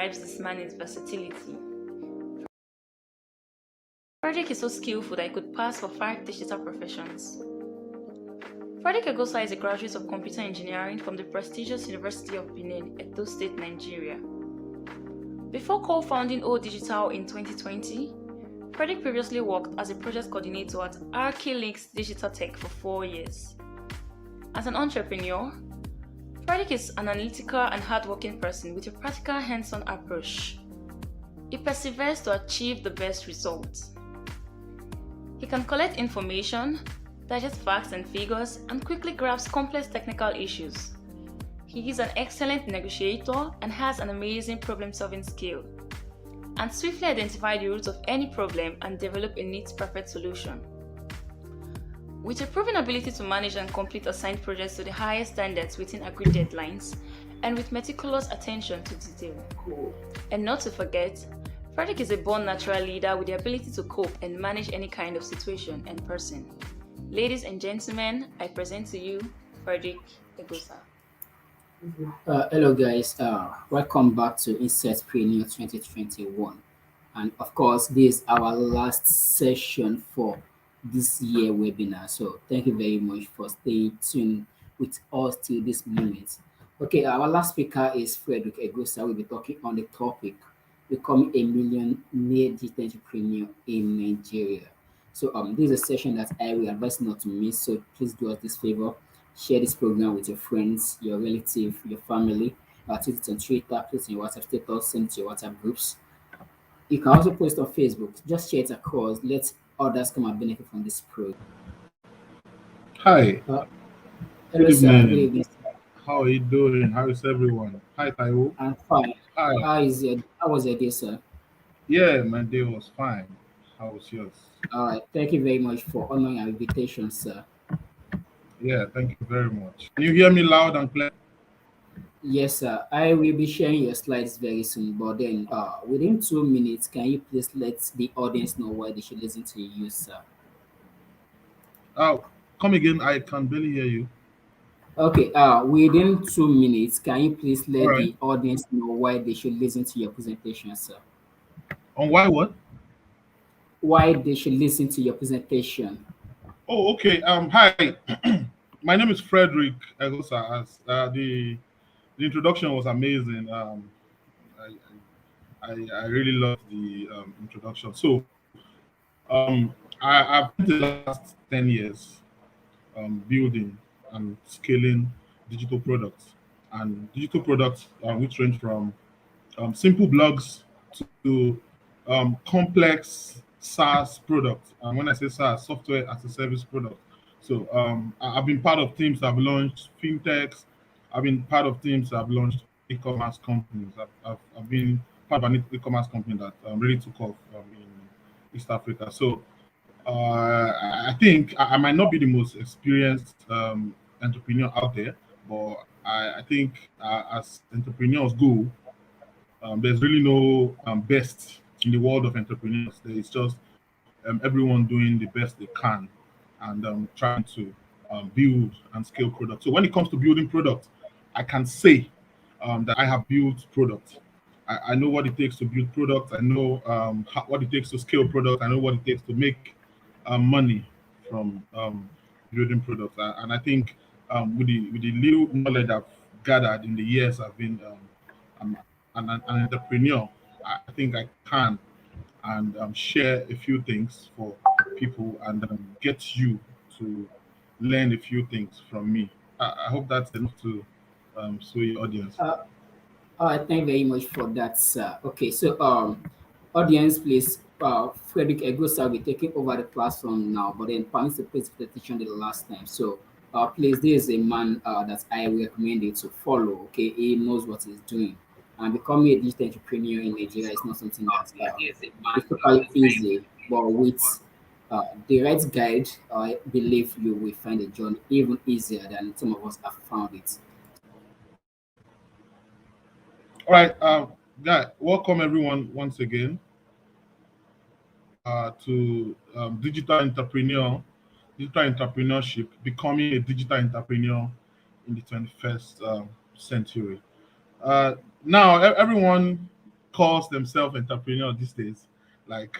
describes this man is versatility. Fredrick is so skillful that he could pass for 5 digital professions. Fredrick Eghosa is a graduate of computer engineering from the prestigious University of Benin, Edo State, Nigeria. Before co-founding ODigital in 2020, Fredrick previously worked as a project coordinator at Archilinks Digital Tech for 4 years. As an entrepreneur, Fredrick is an analytical and hardworking person with a practical hands-on approach. He perseveres to achieve the best results. He can collect information, digest facts and figures, and quickly grasp complex technical issues. He is an excellent negotiator and has an amazing problem-solving skill, and swiftly identify the roots of any problem and develop a neat, perfect solution. With a proven ability to manage and complete assigned projects to the highest standards within agreed deadlines, and with meticulous attention to detail. And not to forget, Fredrick is a born natural leader with the ability to cope and manage any kind of situation and person. Ladies and gentlemen, I present to you Fredrick Eghosa. Hello guys, welcome back to Insightpreneur 2021. And of course, this is our last session for this year webinar. So thank you very much for staying tuned with us till this moment. Okay, our last speaker is Fredrick Eghosa. We'll be talking on the topic becoming a millionaire digital entrepreneur in Nigeria. So this is a session that I will advise not to miss. So please do us this favor. Share this program with your friends, your relative, your family. Tweet it on Twitter, put it in your WhatsApp status, send it to your WhatsApp groups. You can also post on Facebook. Just share it across. Let others come and benefit from this program. Hi, Uh, Hello, good sir. Good evening. evening, sir. How are you doing? How is everyone? Hi, Taiwo. I'm fine. Hi. How was your day, sir? Yeah, my day was fine. How was yours? All right. Thank you very much for honoring our invitation, sir. Yeah, thank you very much. Can you hear me loud and clear? Yes, sir. I will be sharing your slides very soon, but then within 2 minutes, can you please let the audience know why they should listen to you, sir? Oh, come again. I can barely hear you. Okay, within 2 minutes, can you please All let right. the audience know why they should listen to your presentation, sir? On why what? Why they should listen to your presentation? Oh, okay. Hi. My name is Fredrick Eghosa. As the introduction was amazing. I, I really love the introduction. So, I've spent the last 10 years building and scaling digital products. And digital products, which range from simple blogs to complex SaaS products. And when I say SaaS, software as a service product. So I've been part of teams that have launched fintechs. I've been part of teams that have launched e-commerce companies. I've been part of an e-commerce company that really took off in East Africa. So I think I might not be the most experienced entrepreneur out there, but I think as entrepreneurs go, there's really no best in the world of entrepreneurs. There is just everyone doing the best they can and trying to build and scale products. So when it comes to building products, I can say that I have built products. I know what it takes to build products. I know what it takes to scale products. I know what it takes to make money from building products. And I think with the little knowledge I've gathered in the years I've been an entrepreneur, I think I can and share a few things for people and get you to learn a few things from me. I hope that's enough to sway your audience. Uh, thank you very much for that, sir. Okay, so audience, please, Fredrick Eghosa will be taking over the platform now, but then permit to place presentation the last time. So, please, this is a man that I recommend you to follow. Okay, he knows what he's doing, and becoming a digital entrepreneur in Nigeria is not something that is totally easy, but with the right guide, I believe you will find the journey even easier than some of us have found it. All right, welcome everyone once again to digital entrepreneurship, becoming a digital entrepreneur in the 21st century. Uh, Now, everyone calls themselves entrepreneur these days. Like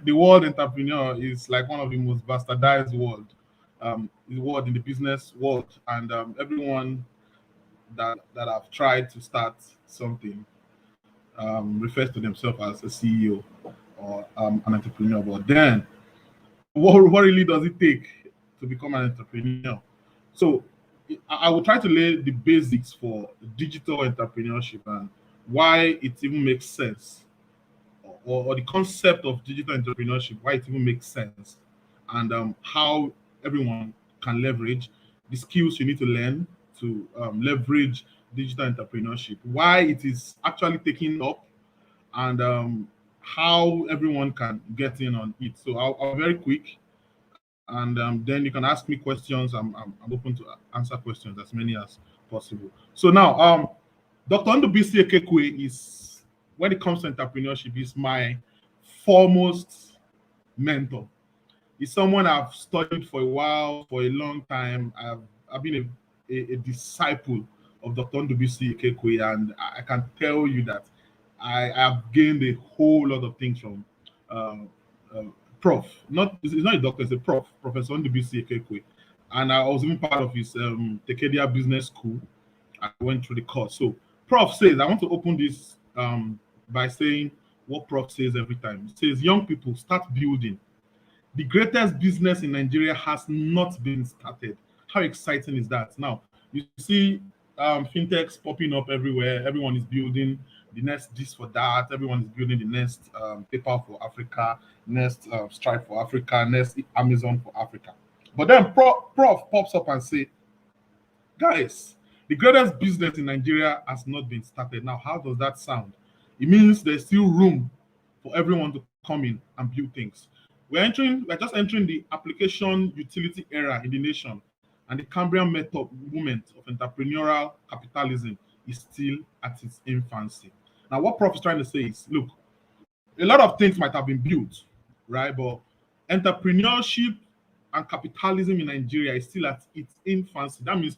the word entrepreneur is like one of the most bastardized the word in the business world, and everyone that have tried to start something refers to themselves as a CEO or an entrepreneur. But then, what really does it take to become an entrepreneur? So, I will try to lay the basics for digital entrepreneurship and why it even makes sense, or the concept of digital entrepreneurship, why it even makes sense, and how everyone can leverage the skills you need to learn to leverage digital entrepreneurship, why it is actually taking up, and how everyone can get in on it. So I'll very quick, and then you can ask me questions. I'm open to answer questions as many as possible. So now, Dr. Ndubisi Ekekwe is, when it comes to entrepreneurship, is my foremost mentor. He's someone I've studied for a while, for a long time. I've been a disciple of Dr. Ndubisi Ekekwe, and I can tell you that I have gained a whole lot of things from uh, uh, Prof. It's not a doctor, it's a prof, Professor Ndubisi Ekekwe. And I was even part of his Tekedia Business School. I went through the course. So Prof says, I want to open this by saying what Prof says every time. He says, young people, start building. The greatest business in Nigeria has not been started. How exciting is that? Now, you see fintechs popping up everywhere. Everyone is building the next this for that. Everyone is building the next PayPal for Africa, next Stripe for Africa, next Amazon for Africa. But then Prof pops up and say, guys, the greatest business in Nigeria has not been started. Now, how does that sound? It means there's still room for everyone to come in and build things. We're just entering the application utility era in the nation, and the Cambrian method movement of entrepreneurial capitalism is still at its infancy. Now, what Prof is trying to say is, look, a lot of things might have been built, right? But entrepreneurship and capitalism in Nigeria is still at its infancy. That means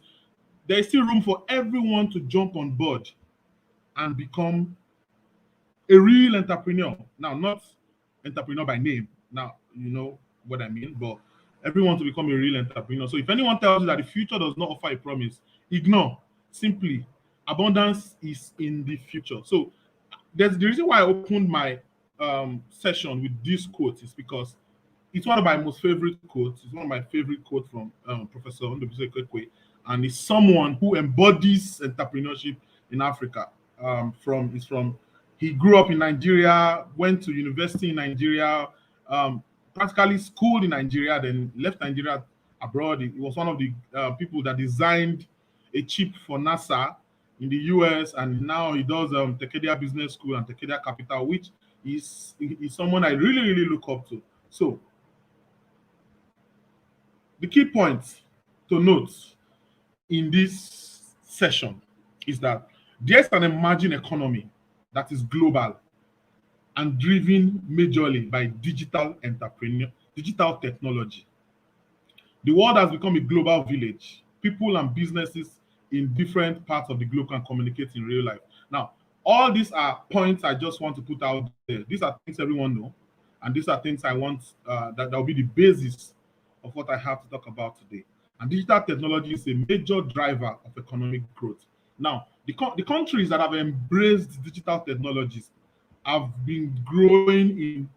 there is still room for everyone to jump on board and become a real entrepreneur. Now, not entrepreneur by name. Now, you know what I mean, but everyone to become a real entrepreneur. So if anyone tells you that the future does not offer a promise, ignore. Simply, abundance is in the future. So there's the reason why I opened my session with this quote is because it's one of my most favorite quotes. It's one of my favorite quotes from Professor Ndubisi Ekekwe, and it's someone who embodies entrepreneurship in Africa. He grew up in Nigeria, went to university in Nigeria, practically schooled in Nigeria, then left Nigeria abroad. He was one of the people that designed a chip for NASA in the US, and now he does Tekedia Business School and Tekedia Capital, which is someone I really, really look up to. So the key point to note in this session is that there's an emerging economy that is global and driven majorly by digital technology. The world has become a global village. People and businesses in different parts of the globe can communicate in real life. Now, all these are points I just want to put out there. These are things everyone knows, and these are things I want that will be the basis of what I have to talk about today. And digital technology is a major driver of economic growth. Now, the countries that have embraced digital technologies have been growing in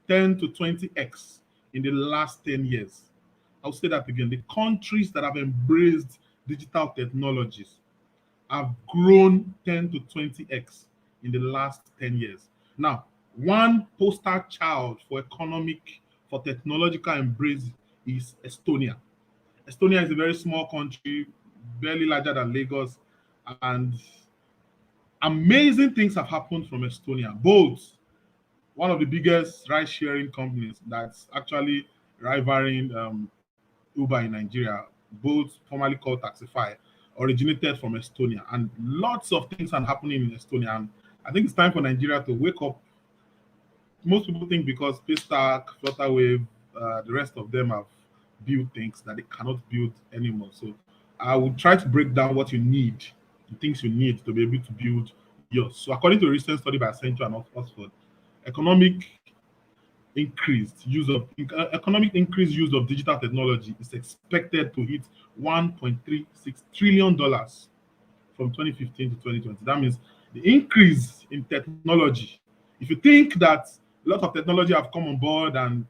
10 to 20x in the last 10 years. I'll say that again. The countries that have embraced digital technologies have grown 10 to 20x in the last 10 years. Now, one poster child for technological embrace is Estonia. Estonia is a very small country, barely larger than Lagos, and amazing things have happened from Estonia. Both one of the biggest ride-sharing companies that's actually rivaling Uber in Nigeria, both formerly called Taxify, originated from Estonia, and lots of things are happening in Estonia. And I think it's time for Nigeria to wake up. Most people think because Paystack, Flutterwave, the rest of them have built things that they cannot build anymore. So I will try to break down what you need, the things you need to be able to build years. So according to a recent study by Accenture and Oxford, economic economic increased use of digital technology is expected to hit $1.36 trillion from 2015 to 2020. That means the increase in technology. If you think that a lot of technology have come on board and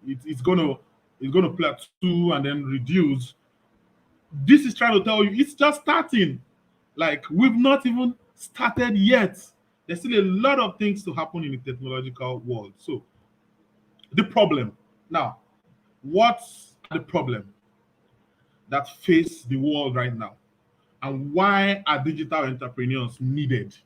it's gonna plateau and then reduce, this is trying to tell you it's just starting. Like we've not even started yet. There's still a lot of things to happen in the technological world. So the problem now, what's the problem that face the world right now? And why are digital entrepreneurs needed?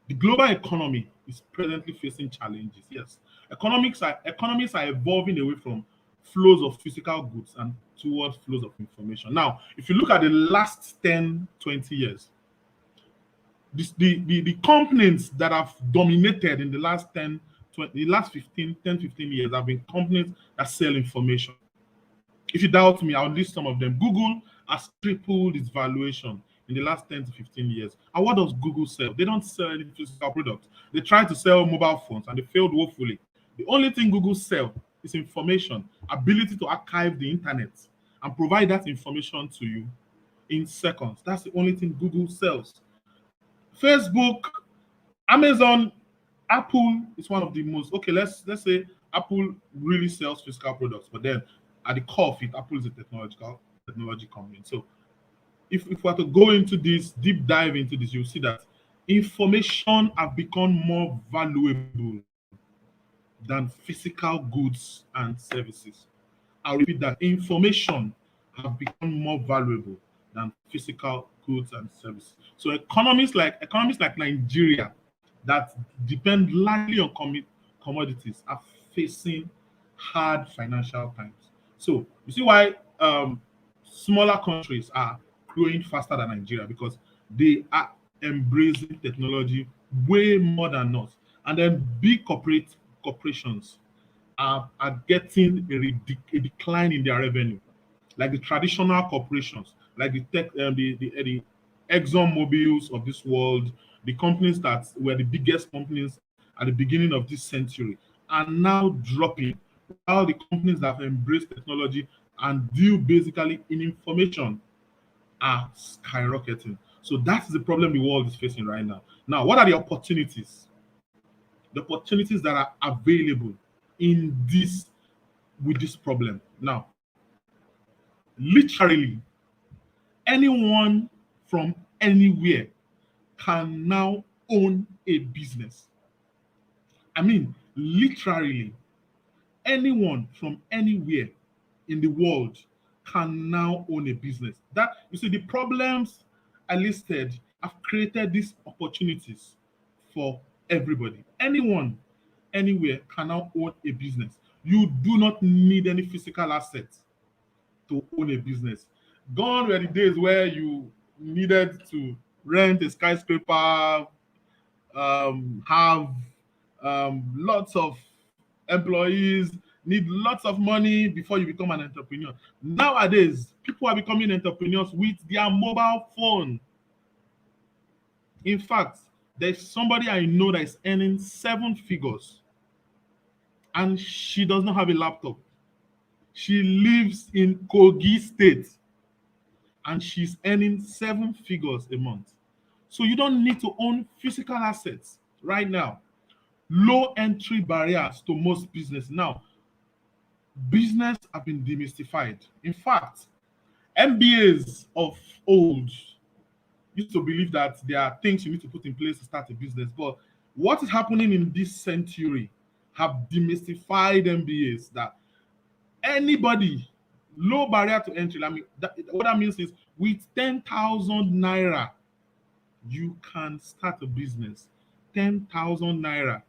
The global economy is presently facing challenges. Yes, economics economies are evolving away from flows of physical goods and towards flows of information. Now, if you look at the last 10, 20 years, the companies that have dominated in the last 10, 20, the last 15 years have been companies that sell information. If you doubt me, I'll list some of them. Google has tripled its valuation in the last 10 to 15 years. And what does Google sell? They don't sell any physical product. They tried to sell mobile phones and they failed woefully. The only thing Google sell is information, ability to archive the internet and provide that information to you in seconds. That's the only thing Google sells. Facebook, Amazon, Apple is one of the most okay. Let's say Apple really sells physical products, but then at the core of it, Apple is a technology company. So if we are to go into this deep dive into this, you'll see that information have become more valuable than physical goods and services. I'll repeat that information have become more valuable than physical goods and services. So economies like Nigeria that depend largely on commodities are facing hard financial times. So you see why smaller countries are growing faster than Nigeria because they are embracing technology way more than us. And then big corporations are getting a decline in their revenue, like the traditional corporations, like the tech, the Exxon Mobils of this world, the companies that were the biggest companies at the beginning of this century, are now dropping, while the companies that have embraced technology and deal basically in information are skyrocketing. So that's the problem the world is facing right now. Now, what are the opportunities? The opportunities that are available in this with this problem. Now, literally, anyone from anywhere can now own a business. I mean, literally, anyone from anywhere in the world can now own a business. That you see, the problems I listed have created these opportunities for everybody. Anyone, anywhere can now own a business. You do not need any physical assets to own a business. Gone were the days where you needed to rent a skyscraper, have lots of employees, need lots of money before you become an entrepreneur. Nowadays, people are becoming entrepreneurs with their mobile phone. In fact, there's somebody I know that is earning 7 figures and she does not have a laptop. She lives in Kogi State and she's earning 7 figures a month. So you don't need to own physical assets right now. Low entry barriers to most business. Now, business have been demystified. In fact, MBAs of old used to believe that there are things you need to put in place to start a business. But what is happening in this century have demystified MBAs that anybody, low barrier to entry. I mean, what that means is with 10,000 naira, you can start a business. 10,000 naira,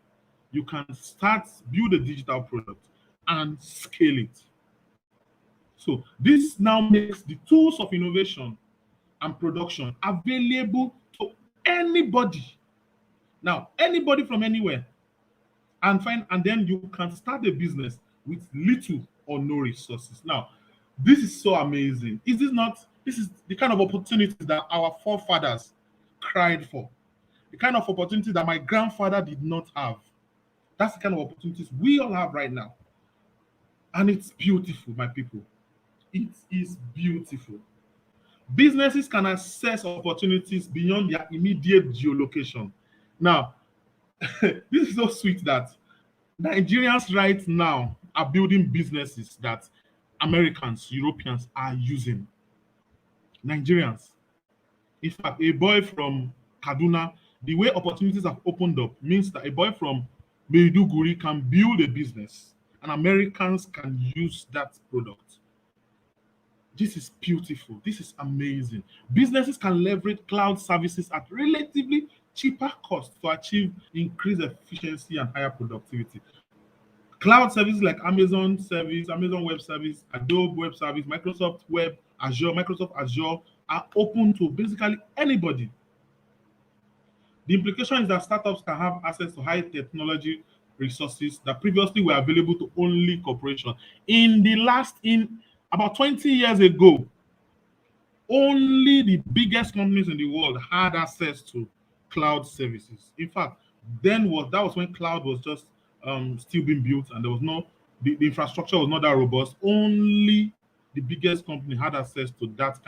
you can start, build a digital product and scale it. So this now makes the tools of innovation and production available to anybody. Now, anybody from anywhere, and then you can start a business with little or no resources. Now, this is so amazing. Is this not? This is the kind of opportunities that our forefathers cried for, the kind of opportunity that my grandfather did not have. That's the kind of opportunities we all have right now. And it's beautiful, my people. It is beautiful. Businesses can access opportunities beyond their immediate geolocation. Now, this is so sweet that Nigerians right now are building businesses that Americans, Europeans are using. Nigerians. In fact, a boy from Kaduna, the way opportunities have opened up means that a boy from Maiduguri can build a business and Americans can use that product. This is beautiful. This is amazing. Businesses can leverage cloud services at relatively cheaper cost to achieve increased efficiency and higher productivity. Cloud services like Amazon service, Amazon Web Service, Adobe Web Service, Microsoft Web, Azure, Microsoft Azure are open to basically anybody. The implication is that startups can have access to high technology resources that previously were available to only corporations. In about 20 years ago, only the biggest companies in the world had access to cloud services. In fact, that was when cloud was just still being built, and there was the infrastructure was not that robust. Only the biggest company had access to that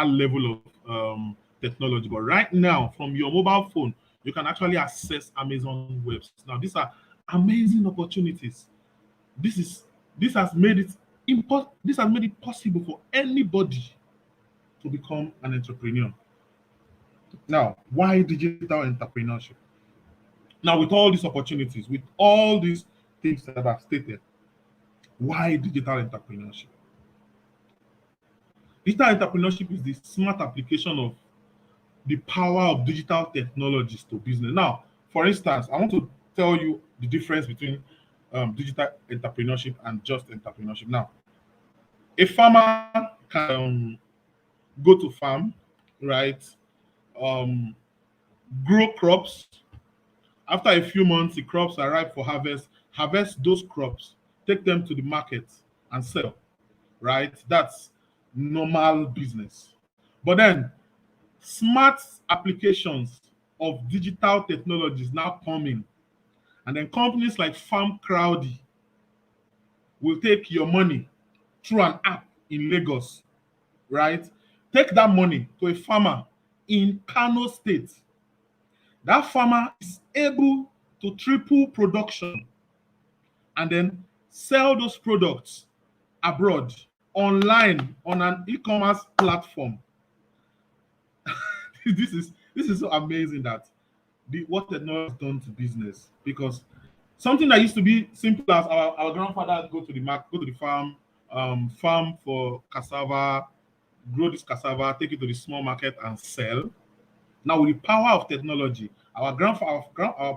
level of technology. But right now, from your mobile phone, you can actually access Amazon Web. Now, these are amazing opportunities. This has made it possible for anybody to become an entrepreneur. Now, why digital entrepreneurship? Now, with all these opportunities, with all these things that I've stated, why digital entrepreneurship? Digital entrepreneurship is the smart application of the power of digital technologies to business. Now, for instance, I want to tell you the difference between digital entrepreneurship and just entrepreneurship. Now, a farmer can go to farm, right? Grow crops. After a few months, the crops are ripe for harvest those crops, take them to the market and sell, right? That's normal business. But then smart applications of digital technologies now coming, and then companies like Farm Crowdy will take your money through an app in Lagos, right? Take that money to a farmer in Kano State. That farmer is able to triple production and then sell those products abroad online on an e-commerce platform. this is so amazing that what technology has done to business, because something that used to be simple as our grandfather go to the farm, farm for cassava, grow this cassava, take it to the small market and sell. Now, with the power of technology, our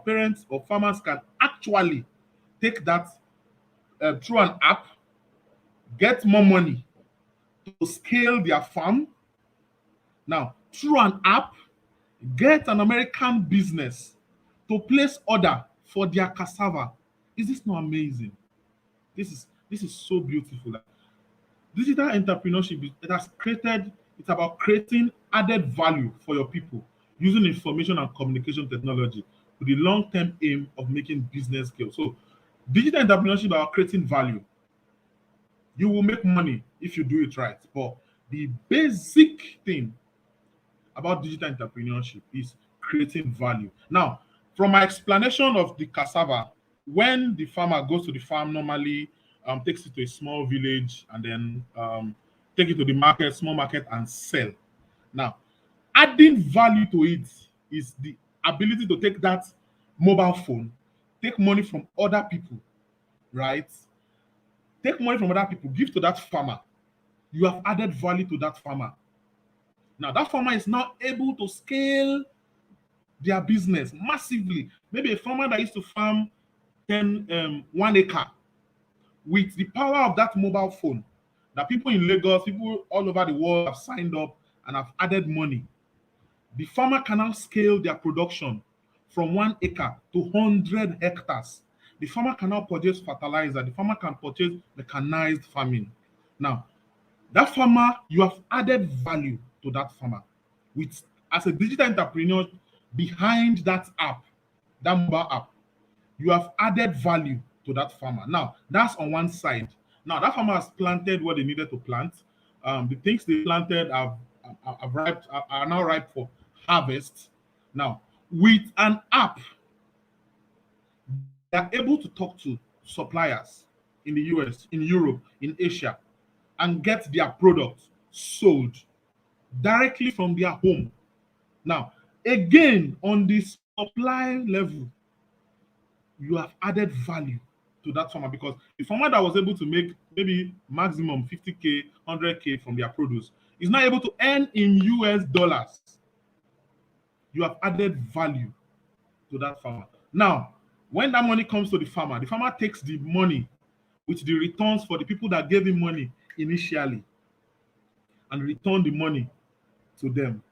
parents or farmers can actually take that through an app, get more money to scale their farm. Now, through an app, get an American business to place order for their cassava. Is this not amazing? This is so beautiful. Digital entrepreneurship, it's about creating added value for your people using information and communication technology with the long-term aim of making business scale. So digital entrepreneurship is about creating value. You will make money if you do it right. But the basic thing about digital entrepreneurship is creating value. Now, from my explanation of the cassava, when the farmer goes to the farm, normally takes it to a small village and then take it to the market, small market, and sell. Now, adding value to it is the ability to take that mobile phone, take money from other people, right? Take money from other people, give to that farmer. You have added value to that farmer. Now, that farmer is now able to scale their business massively. Maybe a farmer that used to farm 1 acre, with the power of that mobile phone, that people in Lagos, people all over the world have signed up and have added money. The farmer can now scale their production from 1 acre to 100 hectares. The farmer can now purchase fertilizer. The farmer can purchase mechanized farming. Now, that farmer, you have added value to that farmer with as a digital entrepreneur behind that app, that mobile app, you have added value to that farmer. Now, that's on one side. Now, that farmer has planted what they needed to plant. The things they planted are now ripe for harvest. Now, with an app, they are able to talk to suppliers in the US, in Europe, in Asia, and get their products sold directly from their home. Now, again, on the supply level, you have added value to that farmer, because the farmer that was able to make maybe maximum 50K, 100K from their produce is now able to earn in US dollars. You have added value to that farmer. Now, when that money comes to the farmer takes the money with the returns for the people that gave him money initially and return the money to them.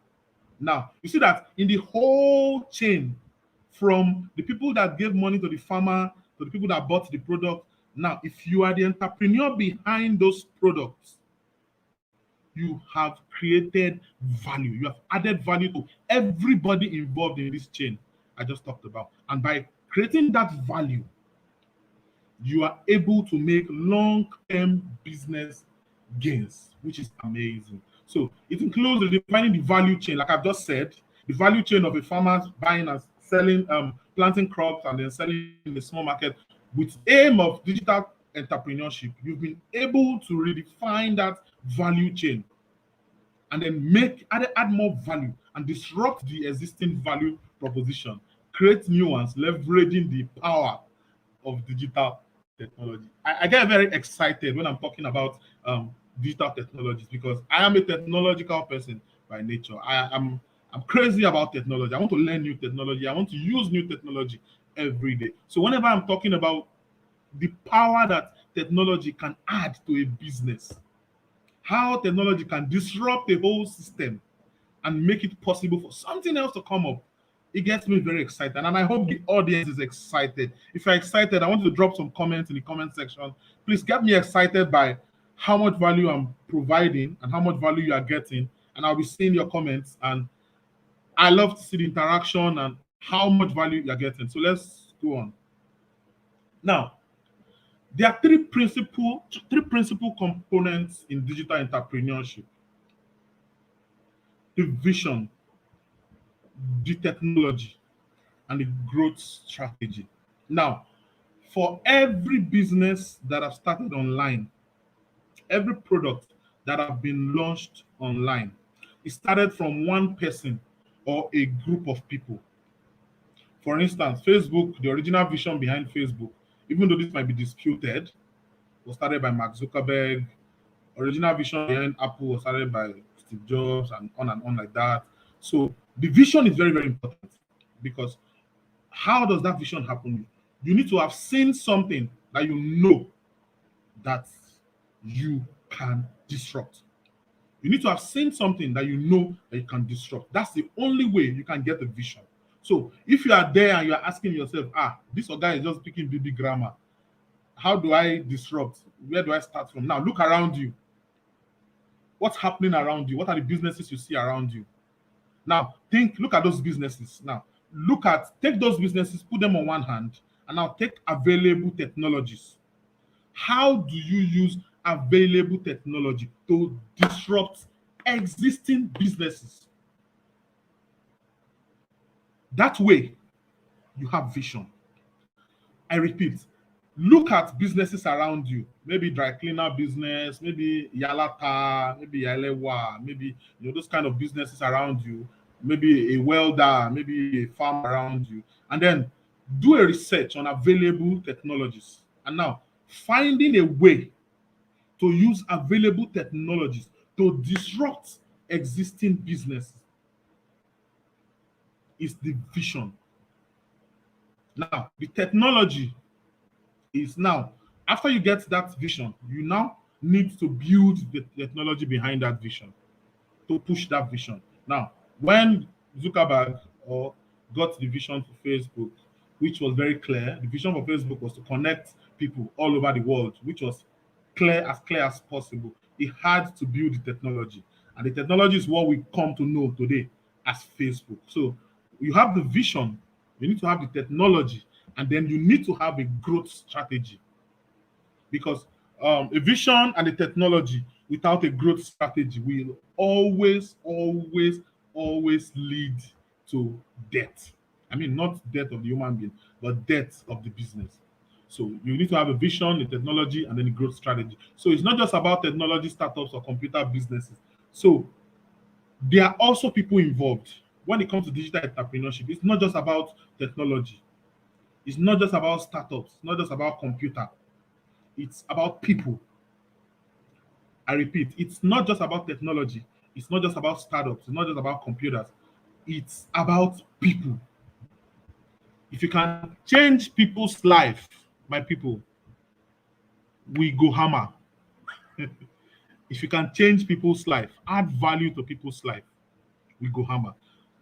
Now, you see that in the whole chain, from the people that gave money to the farmer to the people that bought the product. Now, if you are the entrepreneur behind those products, you have created value. You have added value to everybody involved in this chain I just talked about. And by creating that value, you are able to make long-term business gains, which is amazing. So it includes redefining the value chain, like I've just said, the value chain of a farmer buying and selling, planting crops and then selling in the small market. With aim of digital entrepreneurship, you've been able to redefine that value chain and then add more value and disrupt the existing value proposition, create new ones, leveraging the power of digital technology. I get very excited when I'm talking about digital technologies, because I am a technological person by nature. I'm crazy about technology. I want to learn new technology. I want to use new technology every day. So whenever I'm talking about the power that technology can add to a business, how technology can disrupt a whole system and make it possible for something else to come up, it gets me very excited. And I hope the audience is excited. If you're excited, I want you to drop some comments in the comment section. Please get me excited by how much value I'm providing and how much value you are getting. And I'll be seeing your comments. And I love to see the interaction and how much value you're getting. So let's go on. Now, there are three principal components in digital entrepreneurship: the vision, the technology, and the growth strategy. Now, for every business that have started online, every product that have been launched online, it started from one person or a group of people. For instance, Facebook, the original vision behind Facebook, even though this might be disputed, was started by Mark Zuckerberg. Original vision behind Apple was started by Steve Jobs, and on like that. So the vision is very, very important, because how does that vision happen? You need to have seen something that you know that you can disrupt. You need to have seen something that you know that you can disrupt. That's the only way you can get the vision. So if you are there and you are asking yourself, this guy is just speaking BB grammar, how do I disrupt? Where do I start from? Now look around you. What's happening around you? What are the businesses you see around you? Now look at those businesses. Now take those businesses, put them on one hand, and now take available technologies. How do you use available technology to disrupt existing businesses? That way, you have vision. I repeat, look at businesses around you. Maybe dry cleaner business, maybe Yalata, maybe Yalewa, maybe those kind of businesses around you. Maybe a welder, maybe a farm around you, and then do a research on available technologies. And now finding a way to use available technologies to disrupt existing businesses is the vision. Now, the technology is now, after you get that vision, you now need to build the technology behind that vision to push that vision. Now, when Zuckerberg got the vision for Facebook, which was very clear, the vision for Facebook was to connect people all over the world, which was clear as possible. He had to build the technology. And the technology is what we come to know today as Facebook. So you have the vision, you need to have the technology, and then you need to have a growth strategy. Because a vision and a technology without a growth strategy will always lead to death. I mean, not death of the human being, but death of the business. So you need to have a vision, a technology, and then a growth strategy. So it's not just about technology startups or computer businesses. So there are also people involved when it comes to digital entrepreneurship. It's not just about technology. It's not just about startups. It's not just about computer. It's about people. I repeat, it's not just about technology. It's not just about startups. It's not just about computers. It's about people. If you can change people's life, my people, we go hammer. If you can change people's life, add value to people's life, we go hammer.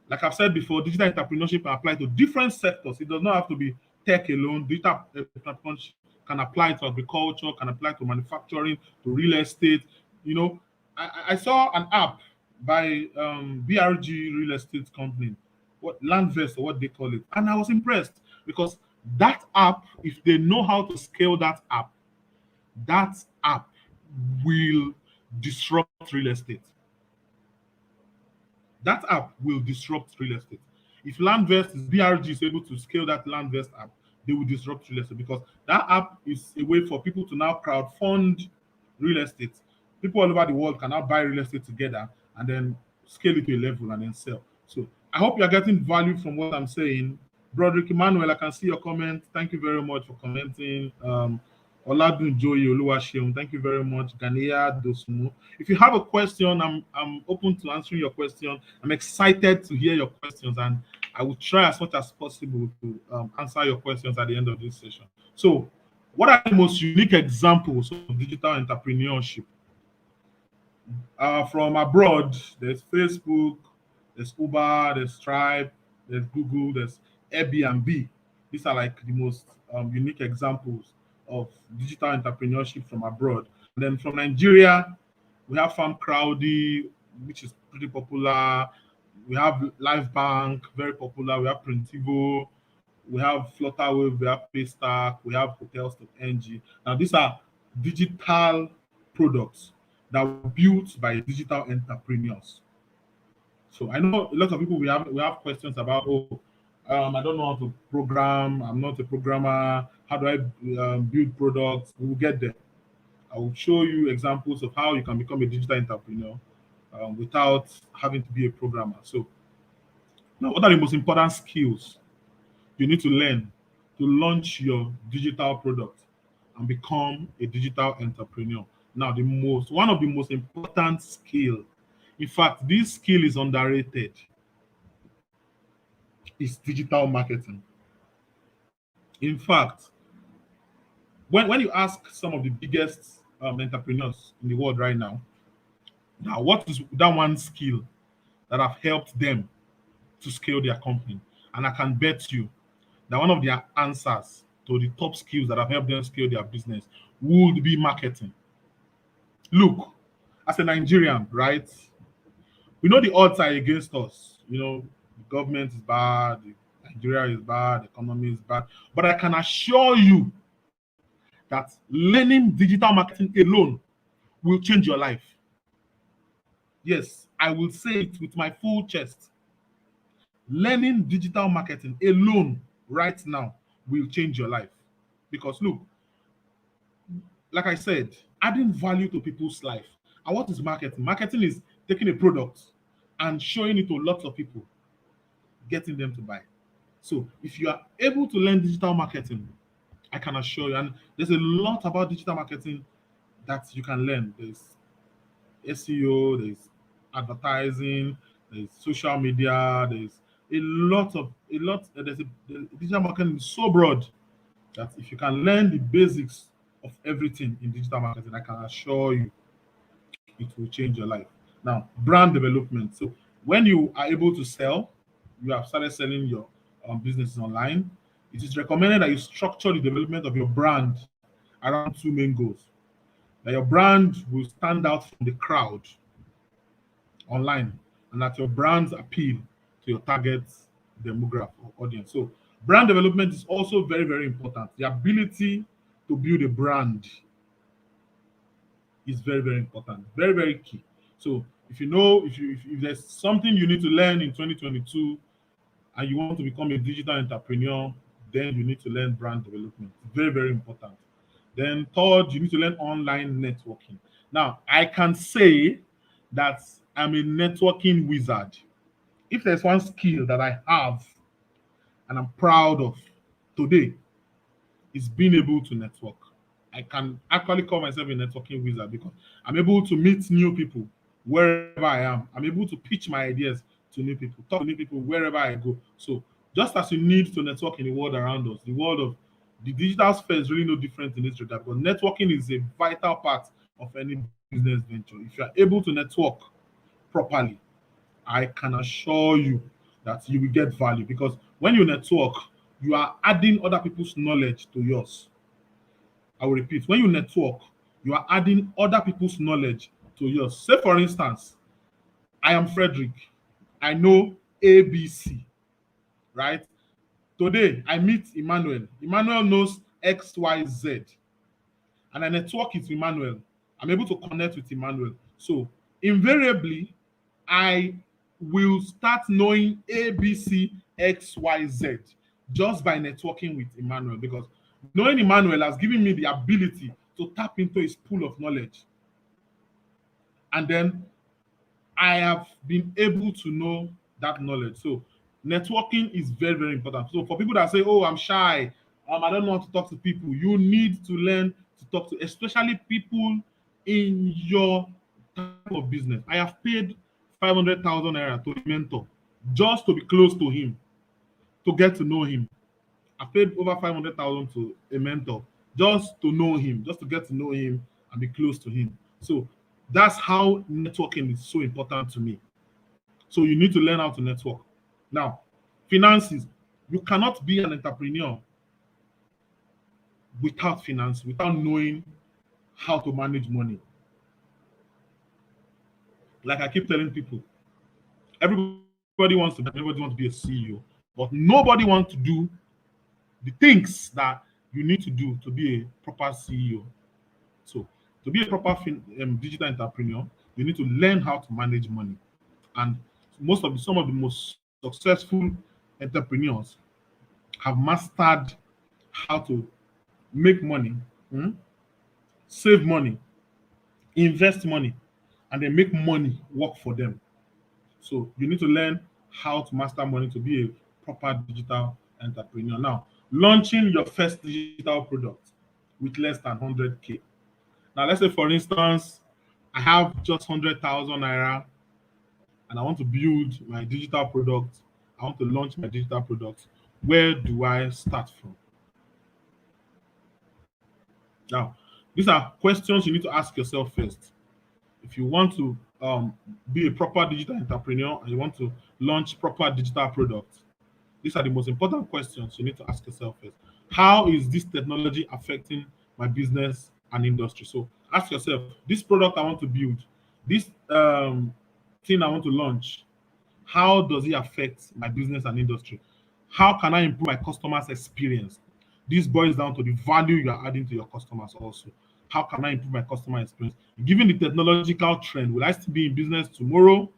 Like I've said before, digital entrepreneurship can apply to different sectors. It does not have to be tech alone. Digital entrepreneurship can apply to agriculture, can apply to manufacturing, to real estate. You know, I saw an app by BRG Real Estate Company, what Landvest or what they call it, and I was impressed because that app, if they know how to scale that app will disrupt real estate. That app will disrupt real estate. If Landvest is BRG is able to scale that Landvest app, they will disrupt real estate because that app is a way for people to now crowdfund real estate. People all over the world can now buy real estate together and then scale it to a level and then sell. So I hope you're getting value from what I'm saying. Broderick Emmanuel, I can see your comment. Thank you very much for commenting. Oladun Joyi Oluwaseun, thank you very much. Ganea Dosmu. If you have a question, I'm open to answering your question. I'm excited to hear your questions, and I will try as much as possible to answer your questions at the end of this session. So, what are the most unique examples of digital entrepreneurship? From abroad, there's Facebook, there's Uber, there's Stripe, there's Google, there's Airbnb. These are like the most unique examples of digital entrepreneurship from abroad. And then from Nigeria, we have Farm Crowdy, which is pretty popular. We have Live Bank, very popular. We have Printivo, we have Flutterwave, we have Paystack, we have Hotels.ng. Now, these are digital products that were built by digital entrepreneurs. So I know a lot of people we have questions about, I don't know how to program. I'm not a programmer. How do I build products? We will get there. I will show you examples of how you can become a digital entrepreneur without having to be a programmer. So now, what are the most important skills you need to learn to launch your digital product and become a digital entrepreneur? Now, one of the most important skill, in fact, this skill is underrated, is digital marketing. In fact, when you ask some of the biggest entrepreneurs in the world right now, what is that one skill that have helped them to scale their company? And I can bet you that one of their answers to the top skills that have helped them scale their business would be marketing. Look, as a Nigerian, right? We know the odds are against us. You know, the government is bad, Nigeria is bad, the economy is bad. But I can assure you that learning digital marketing alone will change your life. Yes, I will say it with my full chest. Learning digital marketing alone right now will change your life. Because look, like I said, adding value to people's life. And what is marketing? Marketing is taking a product and showing it to lots of people, getting them to buy. So if you are able to learn digital marketing, I can assure you, and there's a lot about digital marketing that you can learn. There's SEO, there's advertising, there's social media, there's digital marketing is so broad that if you can learn the basics of everything in digital marketing, I can assure you it will change your life. Now, brand development. So when you are able to sell, you have started selling your businesses online, it is recommended that you structure the development of your brand around two main goals. That your brand will stand out from the crowd online, and that your brand's appeal to your target demographic or audience. So brand development is also very, very important. The ability to build a brand is very, very important, very, very key. So if you know, if there's something you need to learn in 2022 and you want to become a digital entrepreneur, then you need to learn brand development. Very, very important. Then third, you need to learn online networking. Now, I can say that I'm a networking wizard. If there's one skill that I have and I'm proud of today, is being able to network. I can actually call myself a networking wizard because I'm able to meet new people wherever I am. I'm able to pitch my ideas to new people, talk to new people wherever I go. So just as you need to network in the world around us, the world of the digital sphere is really no different in this regard. But networking is a vital part of any business venture. If you are able to network properly, I can assure you that you will get value because when you network, you are adding other people's knowledge to yours. I will repeat, when you network, you are adding other people's knowledge to yours. Say, for instance, I am Fredrick. I know ABC, right? Today, I meet Emmanuel. Emmanuel knows XYZ, and I network with Emmanuel. I'm able to connect with Emmanuel. So, invariably, I will start knowing ABC, XYZ just by networking with Emmanuel because knowing Emmanuel has given me the ability to tap into his pool of knowledge. And then I have been able to know that knowledge. So networking is very, very important. So for people that say, "Oh, I'm shy, I don't know how to talk to people," you need to learn to talk to, especially people in your type of business. I have paid 500,000 naira to a mentor just to be close to him, to get to know him. I paid over 500,000 to a mentor just to know him, just to get to know him and be close to him. So that's how networking is so important to me. So you need to learn how to network. Now, finances. You cannot be an entrepreneur without finance, without knowing how to manage money. Like I keep telling people, everybody wants to be a CEO, but nobody wants to do the things that you need to do to be a proper CEO. So to be a proper digital entrepreneur, you need to learn how to manage money. And some of the most successful entrepreneurs have mastered how to make money, mm, save money, invest money, and then make money work for them. So you need to learn how to master money to be a proper digital entrepreneur. Now, launching your first digital product with less than 100K. Now, let's say, for instance, I have just 100,000 naira and I want to build my digital product. I want to launch my digital product. Where do I start from? Now, these are questions you need to ask yourself first. If you want to be a proper digital entrepreneur and you want to launch proper digital products, these are the most important questions you need to ask yourself first. How is this technology affecting my business and industry? So ask yourself, this product I want to build, this thing I want to launch, how does it affect my business and industry? How can I improve my customers' experience? This boils down to the value you are adding to your customers also. How can I improve my customer experience? Given the technological trend, will I still be in business tomorrow?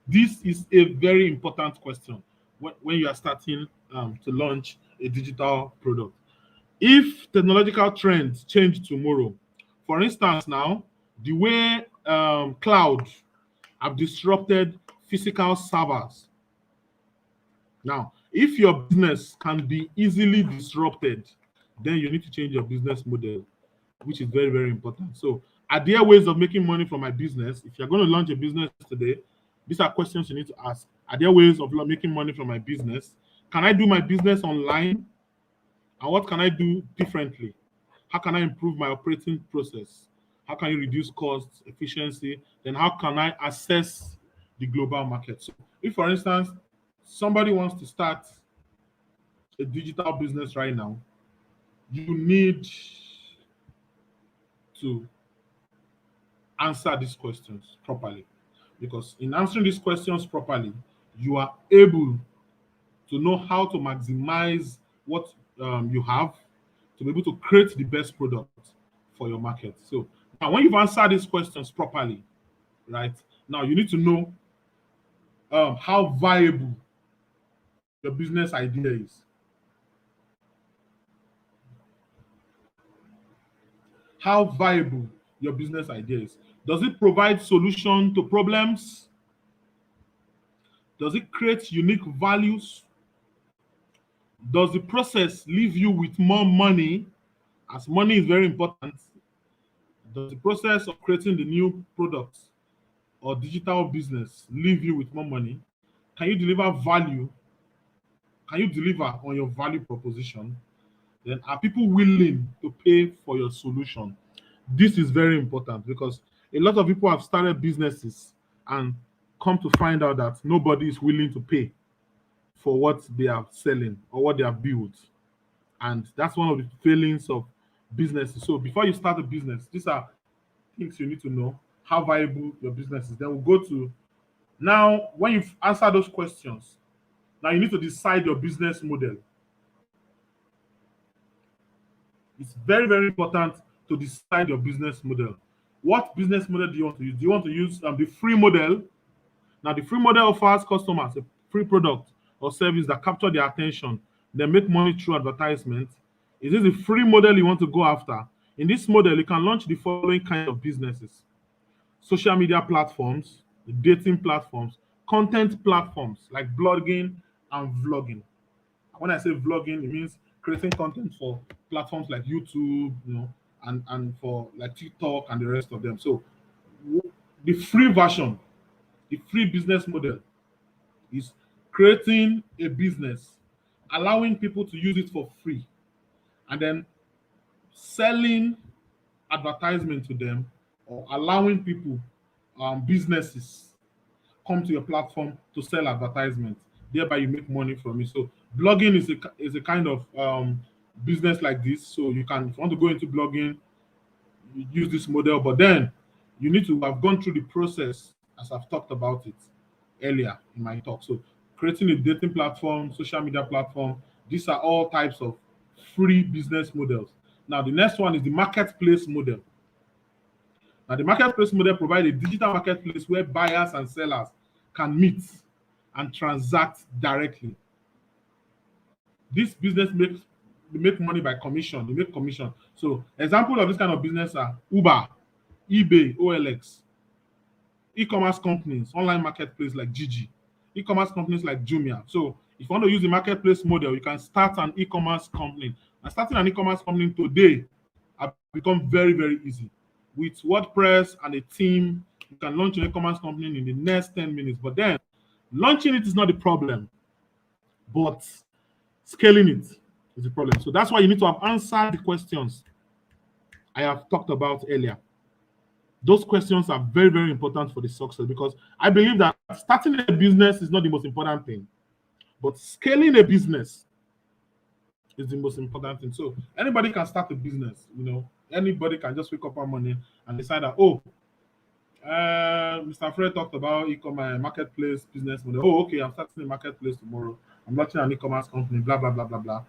This is a very important question when you are starting to launch a digital product. If technological trends change tomorrow, for instance, now the way cloud have disrupted physical servers. Now, if your business can be easily disrupted, then you need to change your business model, which is very, very important. So, are there ways of making money from my business? If you're going to launch a business today, these are questions you need to ask. Are there ways of making money from my business? Can I do my business online? And what can I do differently? How can I improve my operating process? How can you reduce costs, efficiency? Then how can I access the global market? So if, for instance, somebody wants to start a digital business right now, you need to answer these questions properly. Because in answering these questions properly, you are able to know how to maximize what you have to be able to create the best product for your market. So now, when you've answered these questions properly, right, now you need to know how viable your business idea is. How viable your business idea is. Does it provide solution to problems? Does it create unique values? Does the process leave you with more money? As money is very important, does the process of creating the new products or digital business leave you with more money? Can you deliver value? Can you deliver on your value proposition? Then are people willing to pay for your solution? This is very important because a lot of people have started businesses and come to find out that nobody is willing to pay for what they are selling or what they have built. And that's one of the failings of businesses. So before you start a business, these are things you need to know how viable your business is. Then we'll go to now when you've answered those questions, now you need to decide your business model. It's very, very important to decide your business model. What business model do you want to use? Do you want to use the free model? Now, the free model offers customers a free product or service that capture their attention, then make money through advertisement. Is this the free model you want to go after? In this model, you can launch the following kind of businesses: social media platforms, dating platforms, content platforms like blogging and vlogging. When I say vlogging, it means creating content for platforms like YouTube, and for like TikTok and the rest of them. So the free version, the free business model is creating a business, allowing people to use it for free, and then selling advertisement to them or allowing people, businesses, come to your platform to sell advertisement. Thereby, you make money from it. So, blogging is a kind of business like this. So, you can, if you want to go into blogging, you use this model, but then you need to have gone through the process as I've talked about it earlier in my talk. So, creating a dating platform, social media platform, these are all types of free business models. Now, the next one is the marketplace model. Now, the marketplace model provides a digital marketplace where buyers and sellers can meet and transact directly. This business they make money by commission. They make commission. So, example of this kind of business are Uber, eBay, OLX, e-commerce companies, online marketplace like Gigi, e-commerce companies like Jumia. So, if you want to use the marketplace model, you can start an e-commerce company. And starting an e-commerce company today have become very, very easy. With WordPress and a team, you can launch an e-commerce company in the next 10 minutes. But then launching it is not the problem, but scaling it is the problem. So that's why you need to have answered the questions I have talked about earlier. Those questions are very, very important for the success, because I believe that starting a business is not the most important thing, but scaling a business is the most important thing. So anybody can start a business, anybody can just wake up one morning and decide that, Mr. Fred talked about e-commerce marketplace business model. Oh, okay, I'm starting a marketplace tomorrow. I'm launching an e-commerce company, blah, blah, blah, blah, blah.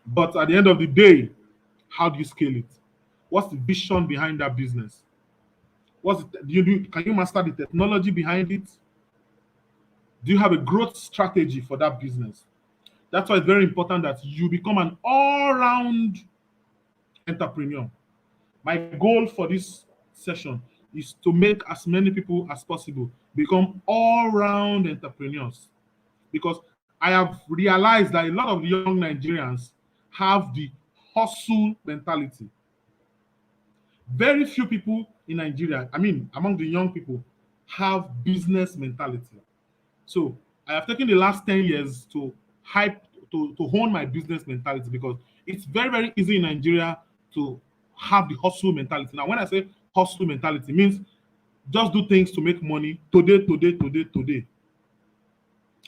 But at the end of the day, how do you scale it? What's the vision behind that business? Can you master the technology behind it? Do you have a growth strategy for that business? That's why it's very important that you become an all-round entrepreneur. My goal for this session is to make as many people as possible become all-round entrepreneurs, because I have realized that a lot of young Nigerians have the hustle mentality. Very few people in Nigeria, among the young people, have business mentality. So I have taken the last 10 years to hone my business mentality, because it's very, very easy in Nigeria to have the hustle mentality. Now, when I say hustle mentality, it means just do things to make money today, today, today, today.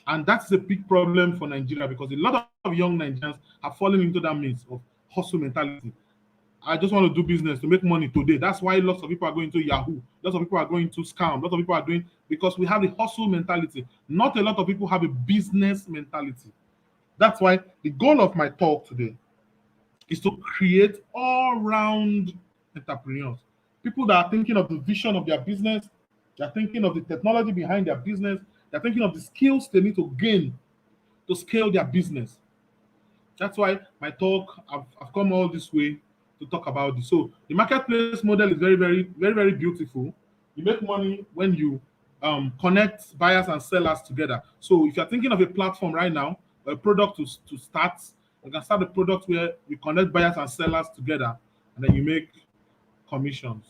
And that's a big problem for Nigeria, because a lot of young Nigerians have fallen into that maze of hustle mentality. I just want to do business to make money today. That's why lots of people are going to Yahoo. Lots of people are going to scam. Lots of people are doing because we have a hustle mentality. Not a lot of people have a business mentality. That's why the goal of my talk today is to create all-round entrepreneurs. People that are thinking of the vision of their business, they're thinking of the technology behind their business, they're thinking of the skills they need to gain to scale their business. That's why my talk, I've come all this way to talk about this. So the marketplace model is very, very, very, very beautiful. You make money when you connect buyers and sellers together. So if you're thinking of a platform right now, a product to start, you can start a product where you connect buyers and sellers together, and then you make commissions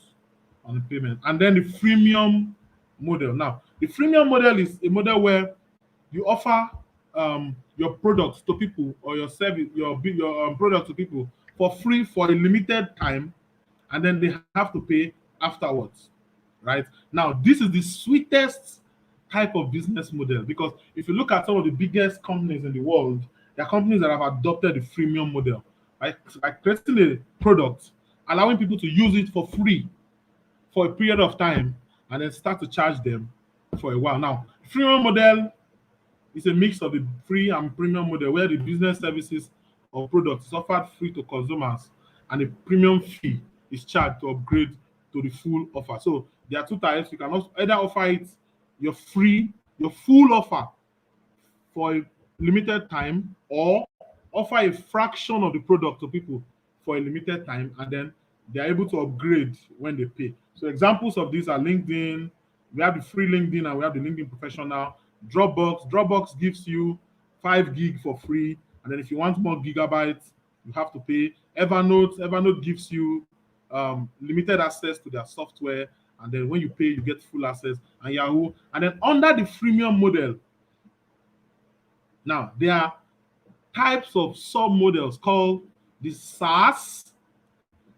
on the payment. And then the freemium model. Now, the freemium model is a model where you offer your products to people, or your service, your product to people for free for a limited time, and then they have to pay afterwards. Right now, this is the sweetest type of business model, because if you look at some of the biggest companies in the world, there are companies that have adopted the freemium model, by creating a product, allowing people to use it for free for a period of time, and then start to charge them for a while. Now, freemium model is a mix of the free and premium model, where the business services or products is offered free to consumers, and a premium fee is charged to upgrade to the full offer. So there are two types. You can also either offer it your free, your full offer for a limited time, or offer a fraction of the product to people for a limited time, and then they are able to upgrade when they pay. So examples of these are LinkedIn. We have the free LinkedIn, and we have the LinkedIn Professional. Dropbox gives you 5 gig for free, and then if you want more gigabytes, you have to pay. Evernote gives you limited access to their software, and then when you pay, you get full access. And Yahoo. And then under the freemium model, now there are types of sub models called the SaaS,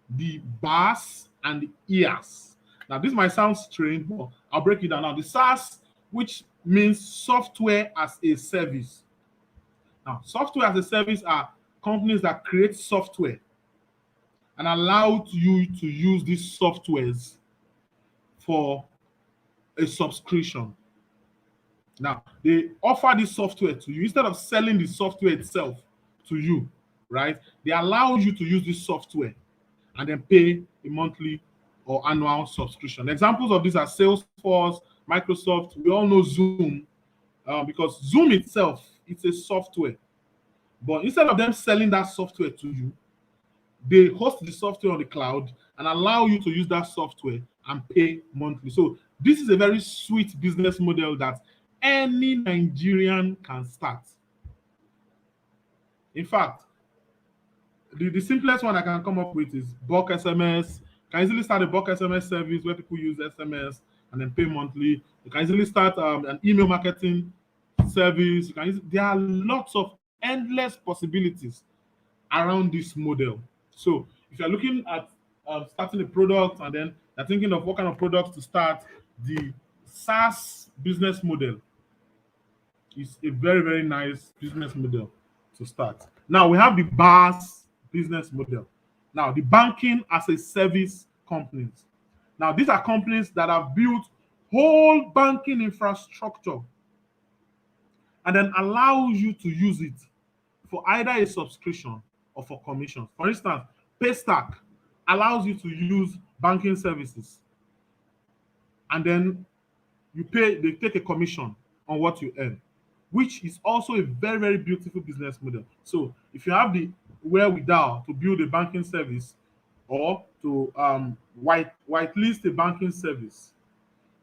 the BaaS, and the IaaS. Now this might sound strange, but I'll break it down now. The SaaS, which means software as a service. Now, software as a service are companies that create software and allow you to use these softwares for a subscription. Now, they offer this software to you instead of selling the software itself to you, right? They allow you to use this software and then pay a monthly or annual subscription. Examples of these are Salesforce, Microsoft. We all know Zoom, because Zoom itself, it's a software. But instead of them selling that software to you, they host the software on the cloud and allow you to use that software and pay monthly. So this is a very sweet business model that any Nigerian can start. In fact, the simplest one I can come up with is bulk SMS. You can easily start a bulk SMS service where people use SMS and then pay monthly. You can easily start an email marketing service. There are lots of endless possibilities around this model. So if you're looking at starting a product, and then you're thinking of what kind of products to start, the SaaS business model is a very, very nice business model to start. Now we have the BaaS business model. Now the banking as a service companies. Now these are companies that have built whole banking infrastructure and then allow you to use it for either a subscription or for commissions. For instance, Paystack allows you to use banking services, and then they take a commission on what you earn, which is also a very, very beautiful business model. So if you have the wherewithal to build a banking service, or to whitelist a banking service,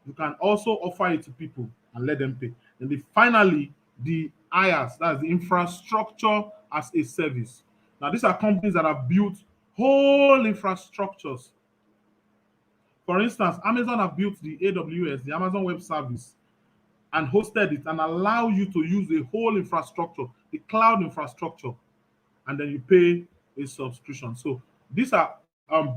you can also offer it to people and let them pay. And finally, the IaaS, that's the infrastructure as a service. Now, these are companies that have built whole infrastructures. For instance, Amazon have built the AWS, the Amazon Web Service, and hosted it and allow you to use the whole infrastructure, the cloud infrastructure, and then you pay a subscription. So these are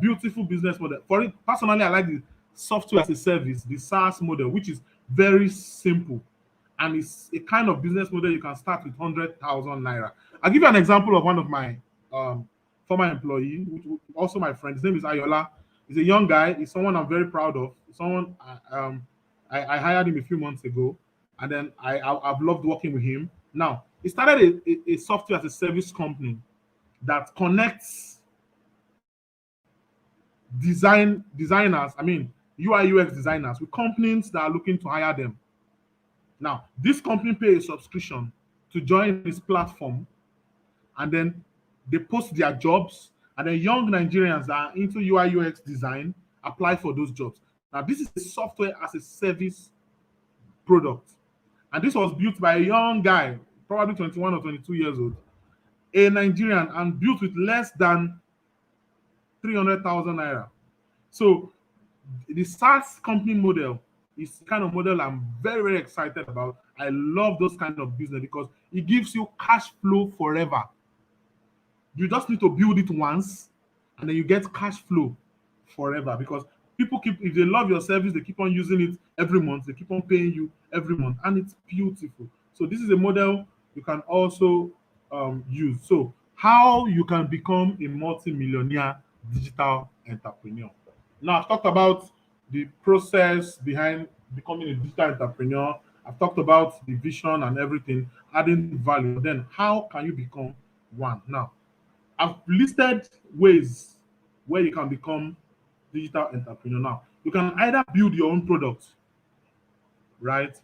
beautiful business model. For it, personally, I like the software as a service, the SaaS model, which is very simple, and it's a kind of business model you can start with 100,000 naira. I'll give you an example of one of my former employee, also my friend. His name is Ayola. He's a young guy. He's someone I'm very proud of. Someone I hired him a few months ago, and then I've loved working with him. Now he started a software as a service company that connects designers. I mean UI UX designers with companies that are looking to hire them. Now this company pay a subscription to join his platform, and then they post their jobs, and then young Nigerians that are into UI UX design apply for those jobs. Now, this is a software as a service product, and this was built by a young guy, probably 21 or 22 years old, a Nigerian, and built with less than 300,000 naira. So, the SaaS company model is the kind of model I'm very, very excited about. I love those kind of business because it gives you cash flow forever. You just need to build it once, and then you get cash flow forever because people keep, if they love your service, they keep on using it every month, they keep on paying you every month, and it's beautiful. So this is a model you can also use. So how you can become a multi-millionaire digital entrepreneur. Now I've talked about the process behind becoming a digital entrepreneur. I've talked about the vision and everything, adding value. Then how can you become one? Now I've listed ways where you can become digital entrepreneur. Now, you can either build your own product, right?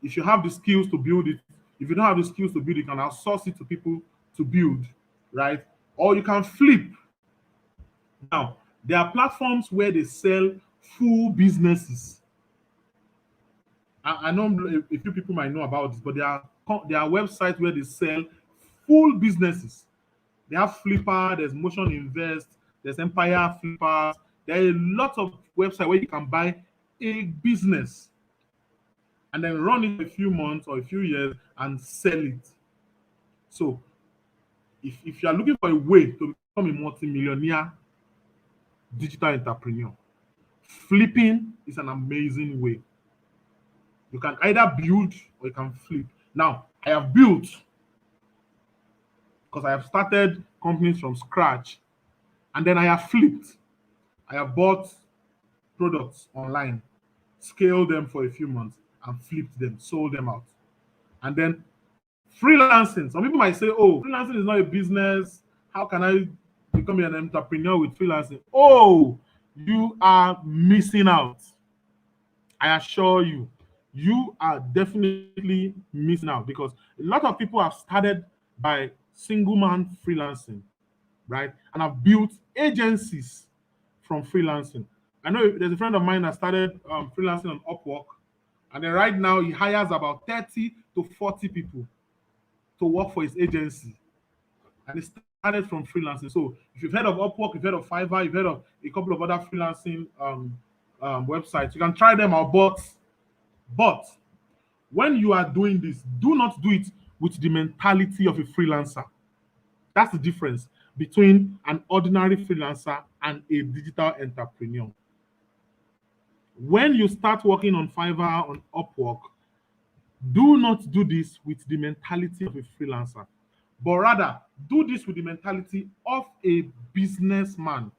If you have the skills to build it, if you don't have the skills to build it, you can outsource it to people to build, right? Or you can flip. Now, there are platforms where they sell full businesses. I know a few people might know about this, but there are websites where they sell full businesses. They have Flipper, there's Motion Invest, there's Empire Flippers. There are a lot of websites where you can buy a business and then run it a few months or a few years and sell it. So if you are looking for a way to become a multi-millionaire digital entrepreneur, flipping is an amazing way. You can either build or you can flip. Now, I have built because I have started companies from scratch, and then I have flipped. I have bought products online, scaled them for a few months, and flipped them, sold them out. And then freelancing. Some people might say, oh, freelancing is not a business. How can I become an entrepreneur with freelancing? Oh, you are missing out. I assure you, you are definitely missing out because a lot of people have started by single man freelancing, right? And have built agencies from freelancing. I know there's a friend of mine that started freelancing on Upwork, and then right now he hires about 30 to 40 people to work for his agency. And he started from freelancing. So if you've heard of Upwork, you've heard of Fiverr, you've heard of a couple of other freelancing websites, you can try them out. But when you are doing this, do not do it with the mentality of a freelancer. That's the difference between an ordinary freelancer and a digital entrepreneur. When you start working on Fiverr, on Upwork, do not do this with the mentality of a freelancer, but rather do this with the mentality of a businessman.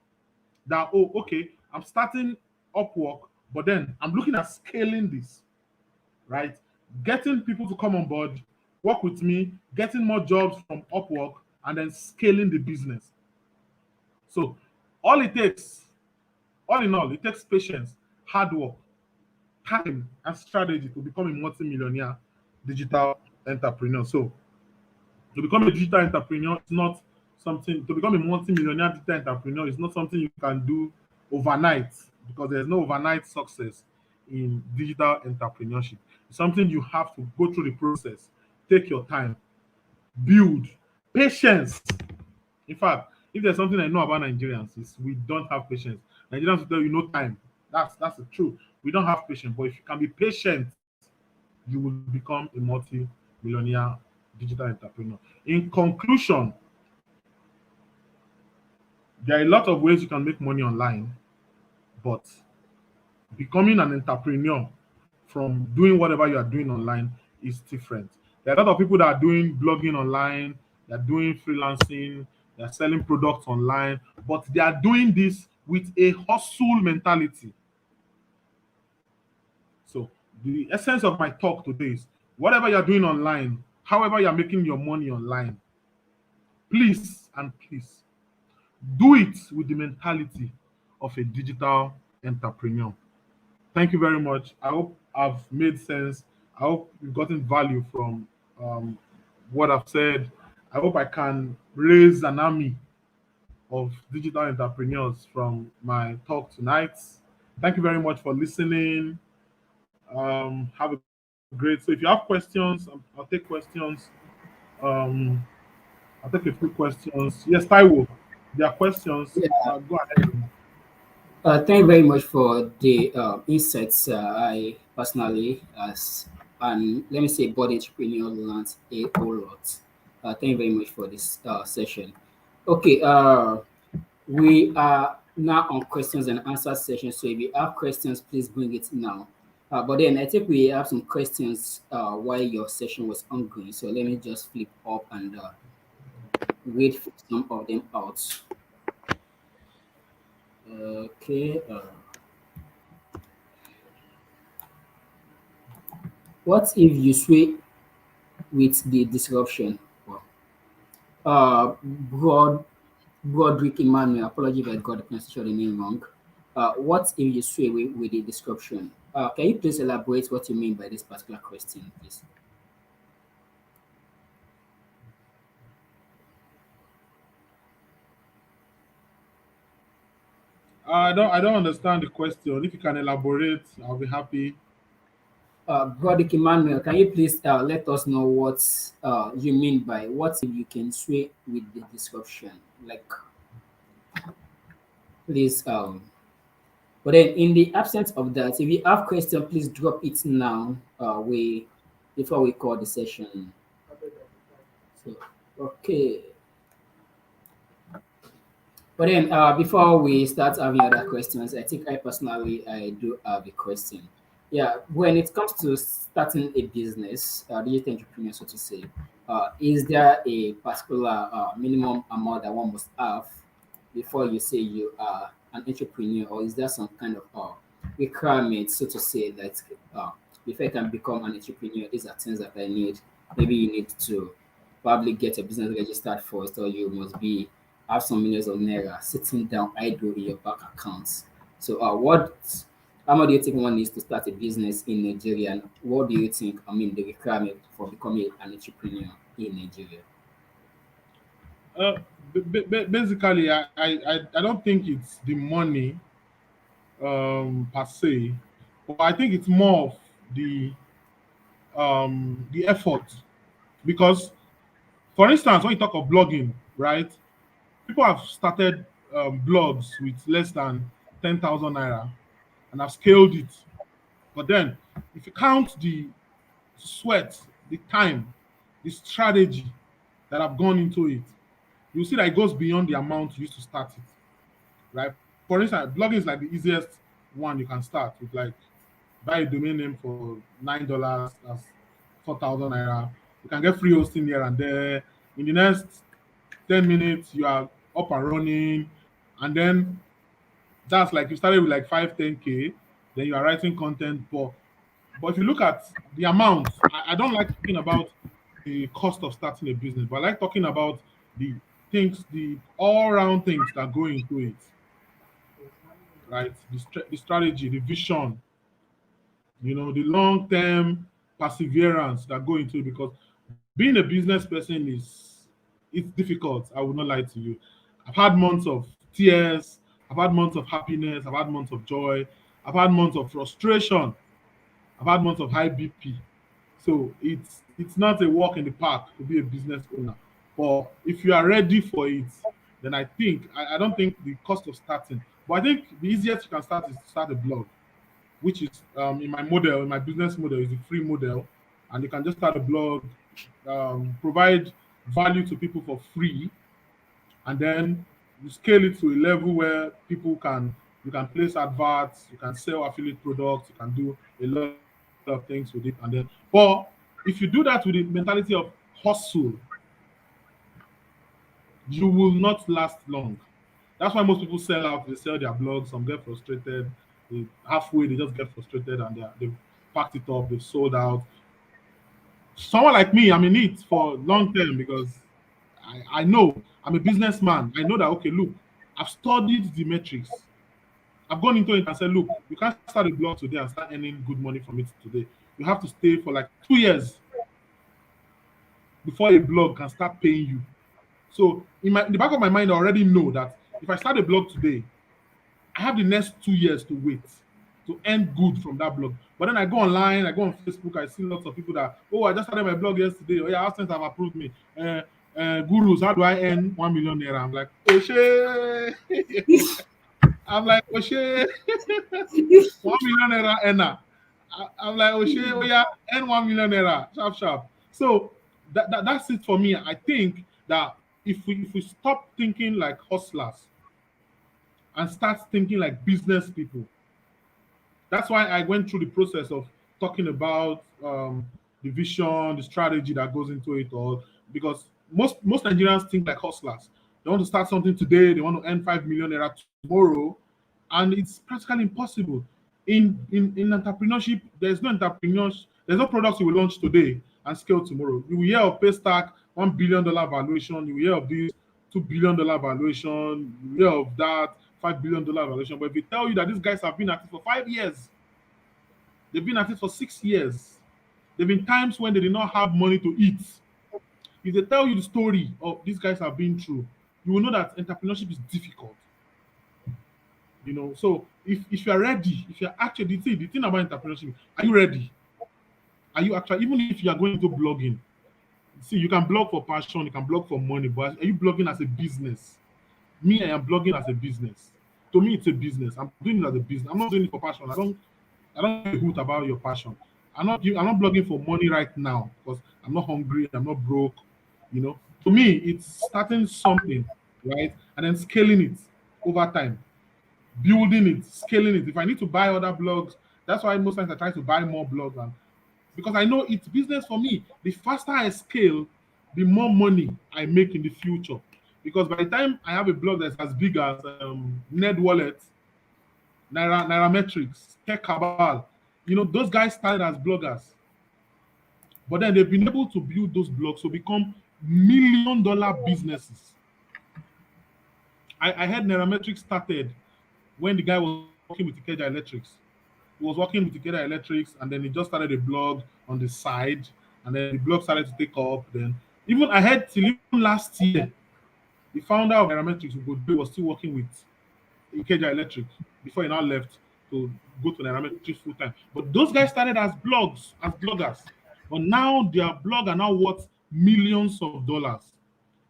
That, oh, okay, I'm starting Upwork, but then I'm looking at scaling this, right? Getting people to come on board, work with me, getting more jobs from Upwork, and then scaling the business. So all it takes, all in all, it takes patience, hard work, time, and strategy to become a multi-millionaire digital entrepreneur. So to become a digital entrepreneur is not something, to become a multi-millionaire digital entrepreneur is not something you can do overnight because there's no overnight success in digital entrepreneurship. It's something you have to go through the process, take your time, build, patience. In fact, if there's something I know about Nigerians, is we don't have patience. Nigerians will tell you no time. That's the truth. We don't have patience. But if you can be patient, you will become a multi-millionaire digital entrepreneur. In conclusion, there are a lot of ways you can make money online, but becoming an entrepreneur from doing whatever you are doing online is different. There are a lot of people that are doing blogging online, they're doing freelancing, they are selling products online, but they are doing this with a hustle mentality. So the essence of my talk today is whatever you're doing online, however you're making your money online, please and please do it with the mentality of a digital entrepreneur. Thank you very much. I hope I've made sense. I hope you've gotten value from um, what I've said. I hope I can raise an army of digital entrepreneurs from my talk tonight. Thank you very much for listening. Have a great. So if you have questions, I'll take questions. Um, I'll take a few questions. Yes, Taiwo, there are questions. Go ahead. Thank you very much for the insights. I personally, as and let me say, body entrepreneur, learned a whole lot. Thank you very much for this session. Okay, we are now on questions and answer session. So if you have questions, please bring it now. But then I think we have some questions while your session was ongoing. So let me just flip up and read some of them out. Okay. What if you sway with the disruption? Well, Broderick Emmanuel, apology if I got the pronunciation of the name wrong. What if you sway with the description? Can you please elaborate what you mean by this particular question, please? I don't understand the question. If you can elaborate, I'll be happy. Broderick Emmanuel, can you please let us know what you mean by what if you can sway with the disruption? Like, please. But then, in the absence of that, if you have question, please drop it now. We before we call the session. So, okay. But then, before we start having other questions, I think I personally I do have a question. Yeah, when it comes to starting a business, digital entrepreneur, so to say, is there a particular minimum amount that one must have before you say you are an entrepreneur, or is there some kind of requirement, so to say, that before you can become an entrepreneur, these are things that I need. Maybe you need to probably get a business registered first, or you must be have some millions of naira sitting down idle in your bank accounts. So, how much do you think one needs to start a business in Nigeria? And what do you think, I mean, the requirement for becoming an entrepreneur in Nigeria? Uh, Basically, I don't think it's the money per se, but I think it's more of the the effort. Because, for instance, when you talk of blogging, right? People have started blogs with less than 10,000 naira and have scaled it. But then, if you count the sweat, the time, the strategy that have gone into it, you see that it goes beyond the amount you used to start it, right? For instance, blogging is like the easiest one you can start with, like buy a domain name for $9, that's 4,000 naira. You can get free hosting here and there. In the next 10 minutes, you are up and running. And then that's like you started with like 5, 10K, then you are writing content. But if you look at the amount, I don't like talking about the cost of starting a business, but I like talking about the things, the all round things that go into it, right? The strategy, the vision, the long term perseverance that go into it. Because being a business person it's difficult. I will not lie to you. I've had months of tears, I've had months of happiness, I've had months of joy, I've had months of frustration, I've had months of high BP. So it's not a walk in the park to be a business owner. But if you are ready for it, then I don't think the cost of starting. But I think the easiest you can start is to start a blog, which is in my business model is a free model, and you can just start a blog, provide value to people for free, and then you scale it to a level where you can place adverts, you can sell affiliate products, you can do a lot of things with it, and then but if you do that with the mentality of hustle, you will not last long. That's why most people sell out. They sell their blogs. Some get frustrated. Halfway, they just get frustrated and they've packed it up. They've sold out. Someone like me, I'm in it for long term because I know I'm a businessman. I know that, okay, look, I've studied the metrics. I've gone into it and said, look, you can't start a blog today and start earning good money from it today. You have to stay for like 2 years before a blog can start paying you. So in the back of my mind, I already know that if I start a blog today, I have the next 2 years to wait to earn good from that blog. But then I go online, I go on Facebook, I see lots of people that, oh, I just started my blog yesterday. Oh yeah, Austin have approved me. Gurus, how do I earn 1 million naira? I'm like, oh shit. I'm like, oh shit. 1 million naira earner. I'm like, oh shit, oh yeah, earn 1 million naira, sharp, sharp. So that's it for me. I think that if we stop thinking like hustlers and start thinking like business people. That's why I went through the process of talking about the vision, the strategy that goes into it all. Because most Nigerians think like hustlers. They want to start something today. They want to earn 5 million naira tomorrow, and it's practically impossible. In entrepreneurship, there's no entrepreneurs. There's no products you will launch today and scale tomorrow. You will hear of Paystack, $1 billion valuation. You will hear of this $2 billion valuation. You will hear of that $5 billion valuation. But if they tell you that these guys have been at it for 5 years, they've been at it for 6 years. There've been times when they did not have money to eat. If they tell you the story of these guys have been through, you will know that entrepreneurship is difficult. So if you're ready, if you're actually the thing about entrepreneurship, are you ready? Are you actually, even if you are going into blogging, see, you can blog for passion, you can blog for money, but are you blogging as a business? Me, I am blogging as a business. To me, it's a business. I'm doing it as a business. I'm not doing it for passion. I don't give a hoot about your passion. I'm not blogging for money right now because I'm not hungry, I'm not broke. To me, it's starting something, right? And then scaling it over time, building it, scaling it. If I need to buy other blogs, that's why most times I try to buy more blogs, and because I know it's business for me. The faster I scale, the more money I make in the future. Because by the time I have a blog that's as big as Ned Wallet, Nairametrics, Tech Cabal, those guys started as bloggers, but then they've been able to build those blogs to become $1 million businesses. I heard Nairametrics started when the guy was working with Ikeja Electrics. He was working with Ikeja Electrics, and then he just started a blog on the side, and then the blog started to take off. Then even I heard till even last year, the founder of Nairametrics, was still working with Ikeja Electric before he now left to go to Nairametrics full time. But those guys started as bloggers. But now their blog are now worth millions of dollars.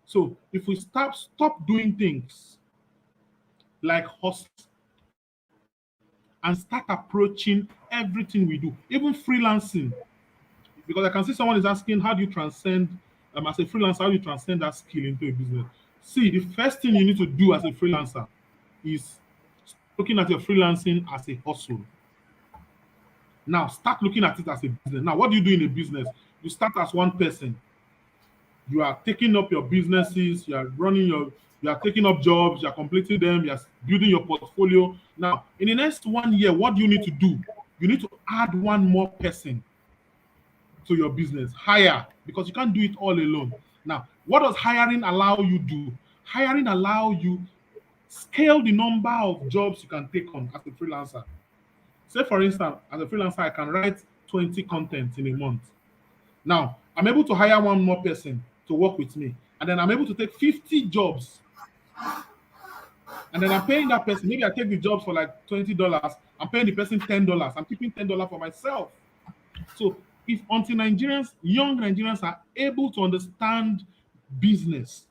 So if we stop doing things like hustle and start approaching everything we do, even freelancing, because I can see someone is asking, how do you transcend as a freelancer, how do you transcend that skill into a business? See, the first thing you need to do as a freelancer is looking at your freelancing as a hustle. Now, start looking at it as a business. Now, what do you do in a business? You start as one person. You are taking up your businesses, you are taking up jobs, you are completing them, you are building your portfolio. Now, in the next 1 year, what do you need to do? You need to add one more person to your business. Hire, because you can't do it all alone. Now, what does hiring allow you do? Hiring allow you scale the number of jobs you can take on as a freelancer. Say, for instance, as a freelancer, I can write 20 content in a month. Now, I'm able to hire one more person to work with me, and then I'm able to take 50 jobs. And then I'm paying that person. Maybe I take the jobs for like $20. I'm paying the person $10. I'm keeping $10 for myself. So if until young Nigerians are able to understand business,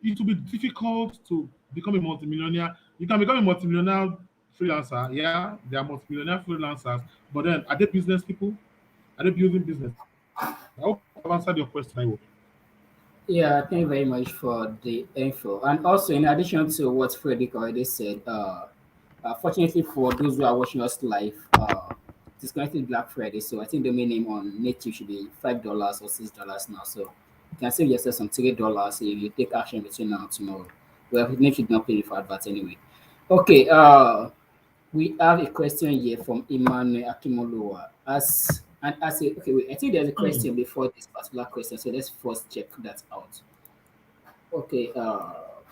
it will be difficult to become a multimillionaire. You can become a multimillionaire freelancer. Yeah, they are multimillionaire freelancers, but then are they business people? Are they building business? I hope I've answered your question. I hope. Yeah, thank you very much for the info. And also, in addition to what Fredrick already said, fortunately for those who are watching us live, it's currently Black Friday, so I think the minimum on native should be $5 or $6 now. So You can save yourself some $3 if you take action between now and tomorrow. Well, we should not pay you for advert anyway. Okay, we have a question here from Emmanuel Akimoluwa. Okay, wait, I think there's a Hmm. question before this particular question, so let's first check that out. Okay,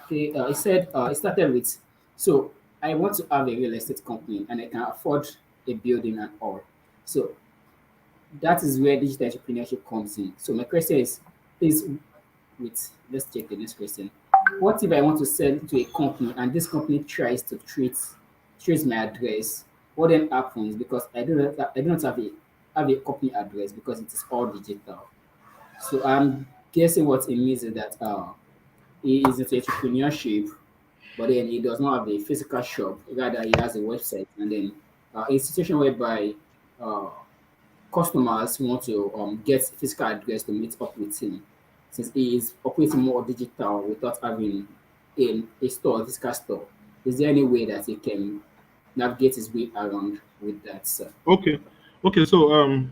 he said it started with, so I want to have a real estate company and I can afford a building and all. So that is where digital entrepreneurship comes in. So my question is wait, let's check the next question. What if I want to sell to a company and this company tries to trace my address? What then happens? Because I do not have a company address because it is all digital. So I'm guessing what it means is that he is into entrepreneurship, but then he does not have a physical shop. Rather, he has a website, and then a situation whereby uh, customers want to get physical address to meet up with him, since he is operating more digital without having a store, a physical store. Is there any way that he can navigate his way around with that, sir? Okay. Okay. So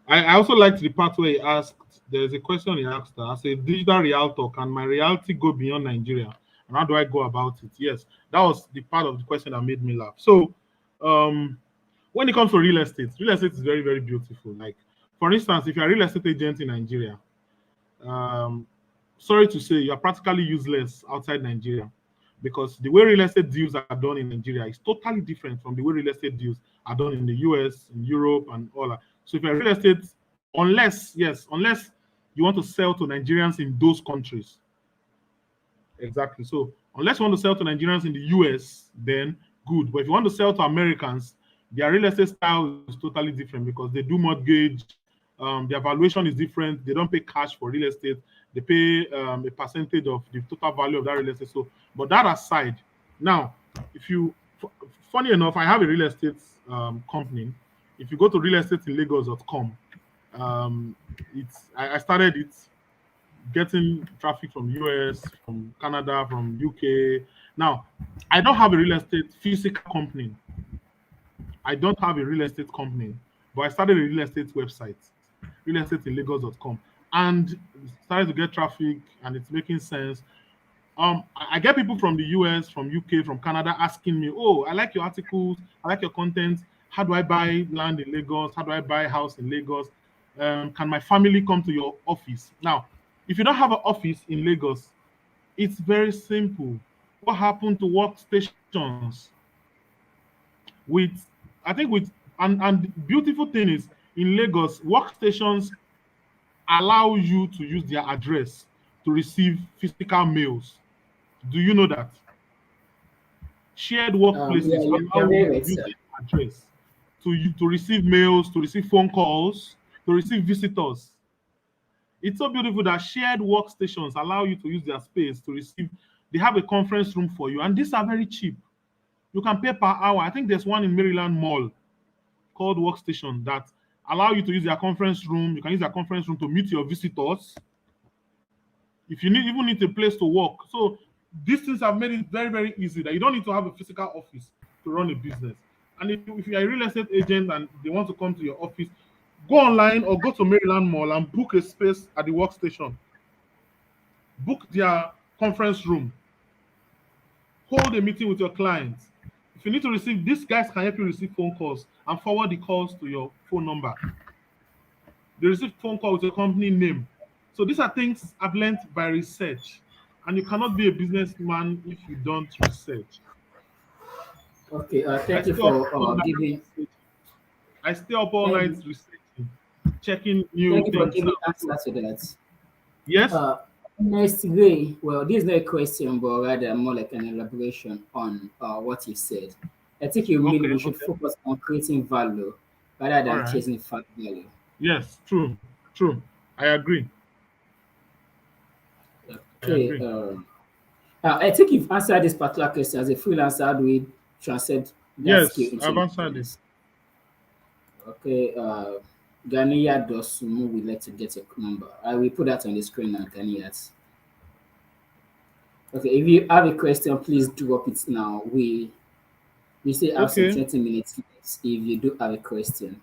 I also liked the part where he asked. There's a question he asked her. As a digital realtor, can my reality go beyond Nigeria? And how do I go about it? Yes, that was the part of the question that made me laugh. So, um, when it comes to real estate is very, very beautiful. Like, for instance, if you're a real estate agent in Nigeria, um, sorry to say, you are practically useless outside Nigeria because the way real estate deals are done in Nigeria is totally different from the way real estate deals are done in the US, in Europe, and all that. So if you're real estate, unless you want to sell to Nigerians in those countries, exactly. So unless you want to sell to Nigerians in the US, then good. But if you want to sell to Americans, their real estate style is totally different because they do mortgage. Their valuation is different. They don't pay cash for real estate. They pay a percentage of the total value of that real estate. So, but that aside, now, if you, funny enough, I have a real estate company. If you go to realestateinlagos.com, I started it getting traffic from US, from Canada, from UK. Now, I don't have a real estate physical company. I don't have a real estate company, but I started a real estate website, realestateinlagos.com, and started to get traffic, and it's making sense. I get people from the US, from UK, from Canada asking me, "Oh, I like your articles, I like your content. How do I buy land in Lagos? How do I buy a house in Lagos? Can my family come to your office?" Now, if you don't have an office in Lagos, it's very simple. What happened to workstations? With I think with and the beautiful thing is in Lagos, workstations allow you to use their address to receive physical mails. Do you know that? Shared Yeah, workplaces you're allow you very to right, use sir. their address to receive mails, to receive phone calls, to receive visitors. It's so beautiful that shared workstations allow you to use their space to receive. They have a conference room for you, and these are very cheap. You can pay per hour. I think there's one in Maryland Mall called Workstation that allow you to use their conference room. You can use their conference room to meet your visitors. If you need a place to work. So these things have made it very, very easy that you don't need to have a physical office to run a business. And if you're a real estate agent and they want to come to your office, go online or go to Maryland Mall and book a space at the workstation. Book their conference room. Hold a meeting with your clients. If you need to receive, these guys can help you receive phone calls and forward the calls to your phone number. They receive phone call with your company name. So these are things I've learned by research. And you cannot be a businessman if you don't research. Okay, I thank you stay up for all night giving researching. I stay up all thank night you, researching, checking new thank you for things giving out. answer So, to that. yes? Uh, Next way, well, this is not a question, but rather more like an elaboration on what you said. I think you mean Okay, we should okay. focus on creating value rather All than right. chasing fat value. Yes, true. True. I agree. I Okay, agree. I think you've answered this particular question as a freelancer. How do we translate that skill Yes, into I've a answered it. business? Okay, Ganiya Dosumu would like to get a number. I will put that on the screen now, Ganiya. Okay, if you have a question, please drop it now. We still have some Okay. 20 minutes left if you do have a question.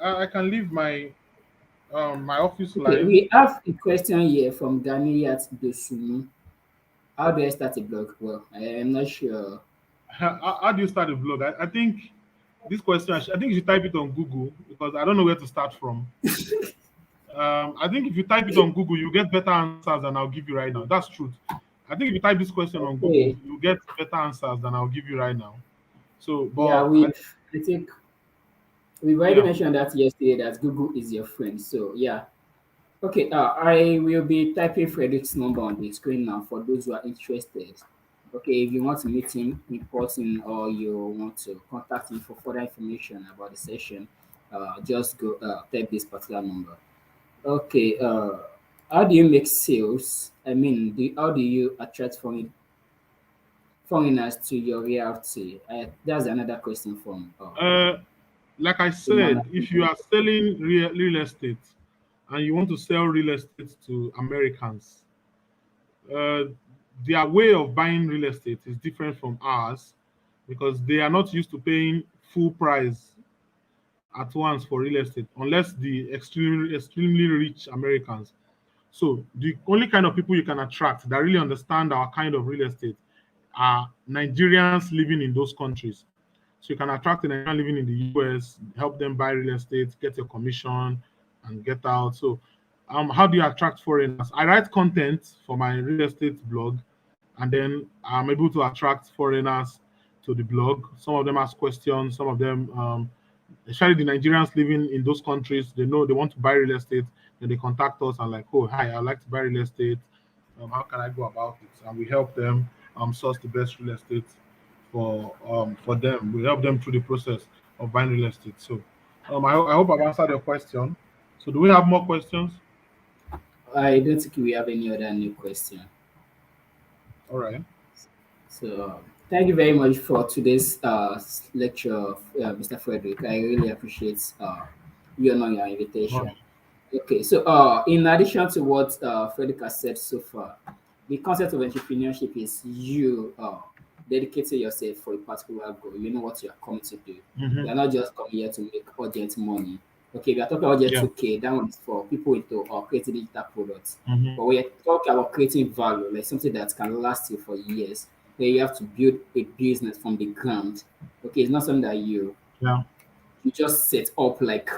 I can leave my My office Okay, line. we have a question here from Ganiyat Dosunu. How do I start a blog? Well, I am not sure. How do you start a blog? I think this question, I think you should type it on Google because I don't know where to start from. I think if you type it on Google, you get better answers than I'll give you right now. That's truth. I think if you type this question on Google, Okay, you get better answers than I'll give you right now. So, yeah, but I think we've already yeah, mentioned that yesterday that Google is your friend. So yeah. Okay, I will be typing Frederick's number on the screen now for those who are interested. Okay, if you want to meet him in person or you want to contact him for further information about the session, just go type this particular number. Okay, how do you make sales? I mean, how do you attract foreigners to your reality? That's another question from uh, like I Imana. said, if you are selling real estate and you want to sell real estate to Americans, uh, their way of buying real estate is different from ours because they are not used to paying full price at once for real estate unless the extremely rich Americans. So the only kind of people you can attract that really understand our kind of real estate are Nigerians living in those countries. So you can attract a Nigerian living in the US, help them buy real estate, get your commission, and get out. So, how do you attract foreigners? I write content for my real estate blog, and then I'm able to attract foreigners to the blog. Some of them ask questions. Some of them, especially the Nigerians living in those countries, they know they want to buy real estate. Then they contact us and like, oh, hi, I'd like to buy real estate. How can I go about it? And we help them source the best real estate for them. We help them through the process of buying real estate. So I hope I've answered your question. So do we have more questions? I don't think we have any other new question. All right. So, thank you very much for today's lecture, Mr. Frederick. I really appreciate you honoring your All invitation. Okay, so in addition to what Frederick has said so far, the concept of entrepreneurship is you dedicating yourself for a particular goal. You know what you are coming to do. Mm-hmm. You're not just coming here to make urgent money. Okay, we are talking about just Yeah. 2K. That one is for people into creating digital products. Mm-hmm. But we are talking about creating value, like something that can last you for years. Where you have to build a business from the ground. Okay, it's not something that Yeah. you just set up like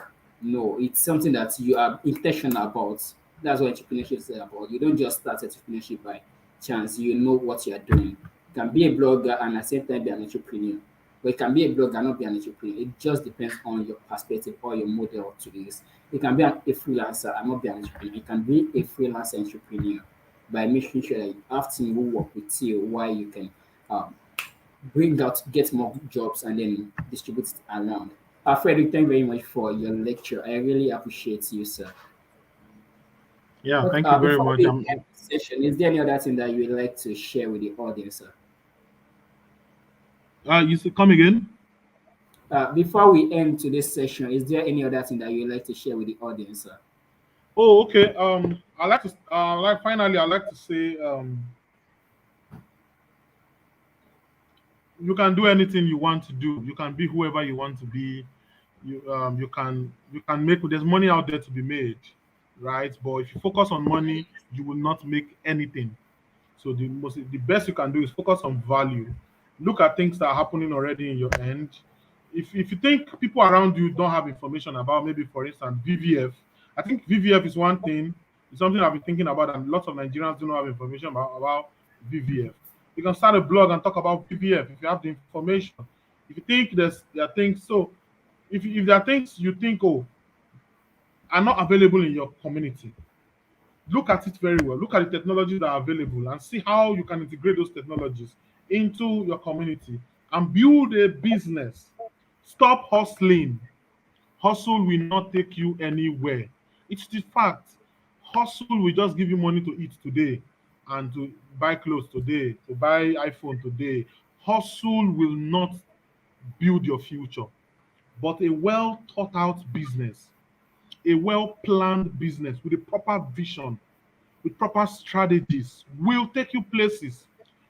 no, it's something that you are intentional about. That's what entrepreneurship is about. You don't just start entrepreneurship by chance. You know what you are doing. You can be a blogger and at the same time be an entrepreneur. But you can be a blogger and not be an entrepreneur. It just depends on your perspective or your model to this. You can be a freelancer and not be an entrepreneur. You can be a freelancer entrepreneur by making sure that you have team who work with you while you can um, get more jobs and then distribute it around. Frederick, thank you very much for your lecture. I really appreciate you, sir. Yeah. Okay, Thank you very before much. we end the session, is there any other thing that you would like to share with the audience, sir? You say come again? Before we end today's session, is there any other thing that you would like to share with the audience, sir? Oh, okay. I like to like finally I like to say you can do anything you want to do. You can be whoever you want to be. You can make there's money out there to be made, right? But if you focus on money, you will not make anything. So the best you can do is focus on value. Look at things that are happening already in your end. If you think people around you don't have information about, maybe for instance VVF, I think VVF is one thing. It's something I've been thinking about, and lots of Nigerians do not have information about VVF. You can start a blog and talk about VVF if you have the information. If you think there are things, so if there are things you think are not available in your community, look at it very well. Look at the technologies that are available and see how you can integrate those technologies into your community and build a business. Stop hustling. Hustle will not take you anywhere. It's the fact. Hustle will just give you money to eat today and to buy clothes today, to buy iPhone today. Hustle will not build your future, but a well thought out business, a well planned business with a proper vision, with proper strategies will take you places.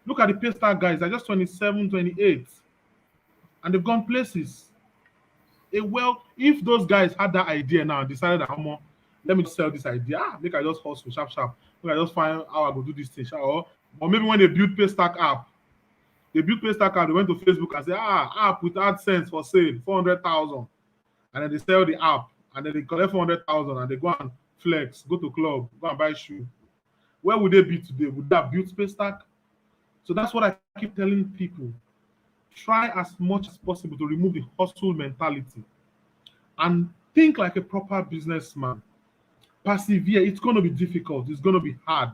Look at the Paystar guys, they're just 27, 28, and they've gone places. If those guys had that idea now and decided that let me just sell this idea. Make I just hustle sharp sharp. Make I just find how I go do this thing. Or maybe when they build Paystack app, they went to Facebook and say, app with AdSense for sale, 400,000. And then they sell the app, and then they collect 400,000 and they go and flex, go to club, go and buy shoe. Where would they be today? Would they have built Paystack? So that's what I keep telling people. Try as much as possible to remove the hustle mentality and think like a proper businessman. Persevere. It's going to be difficult. It's going to be hard.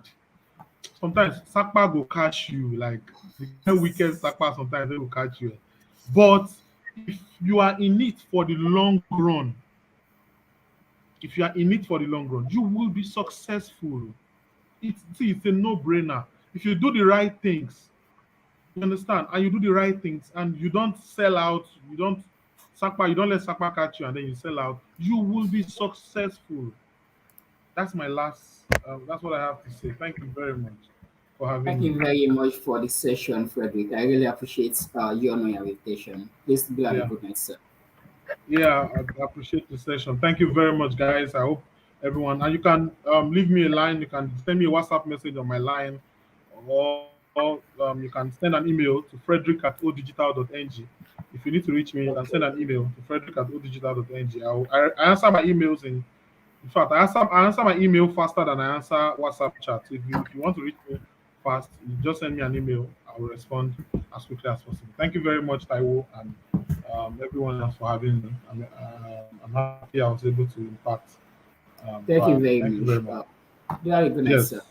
Sometimes Sakpa will catch you. Like the weekend Sakpa, sometimes they will catch you. But if you are in it for the long run, you will be successful. It's a no-brainer. If you do the right things, you understand, and you do the right things, and you don't sell out, you don't let Sakpa catch you, and then you sell out, you will be successful. That's my last. That's what I have to say. Thank you very much for having Thank me. you very much for the session, Fredrick. I really appreciate you and your invitation. Please do have a Yeah, good night, sir. yeah, I appreciate the session. Thank you very much, guys. I hope everyone, and you can leave me a line. You can send me a WhatsApp message on my line, or you can send an email to fredrick@odigital.ng. If you need to reach me, you can send an email to fredrick@odigital.ng. I answer my emails in fact, I answer my email faster than I answer WhatsApp chat. So if you want to reach me fast, you just send me an email. I will respond as quickly as possible. Thank you very much, Taiwo, and everyone else for having me. I'm happy I was able to impact. Thank you very Thank you very much. much. Do have a good night, sir.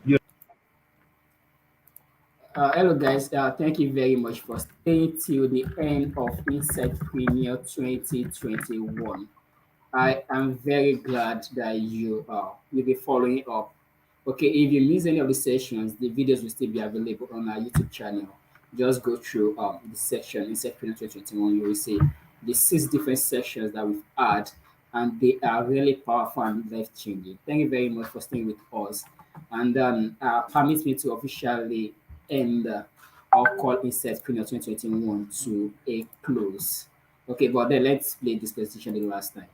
Yes. Yes. Hello, guys. Thank you very much for staying till the end of Insightpreneur 2021. I am very glad that you'll be following up. Okay, if you miss any of the sessions, the videos will still be available on our YouTube channel. Just go through the section in September 2021. You will see the 6 different sections that we've had, and they are really powerful and life changing. Thank you very much for staying with us. And permit me to officially end our call in September 2021 to a close. Okay, but then let's play this presentation the last time.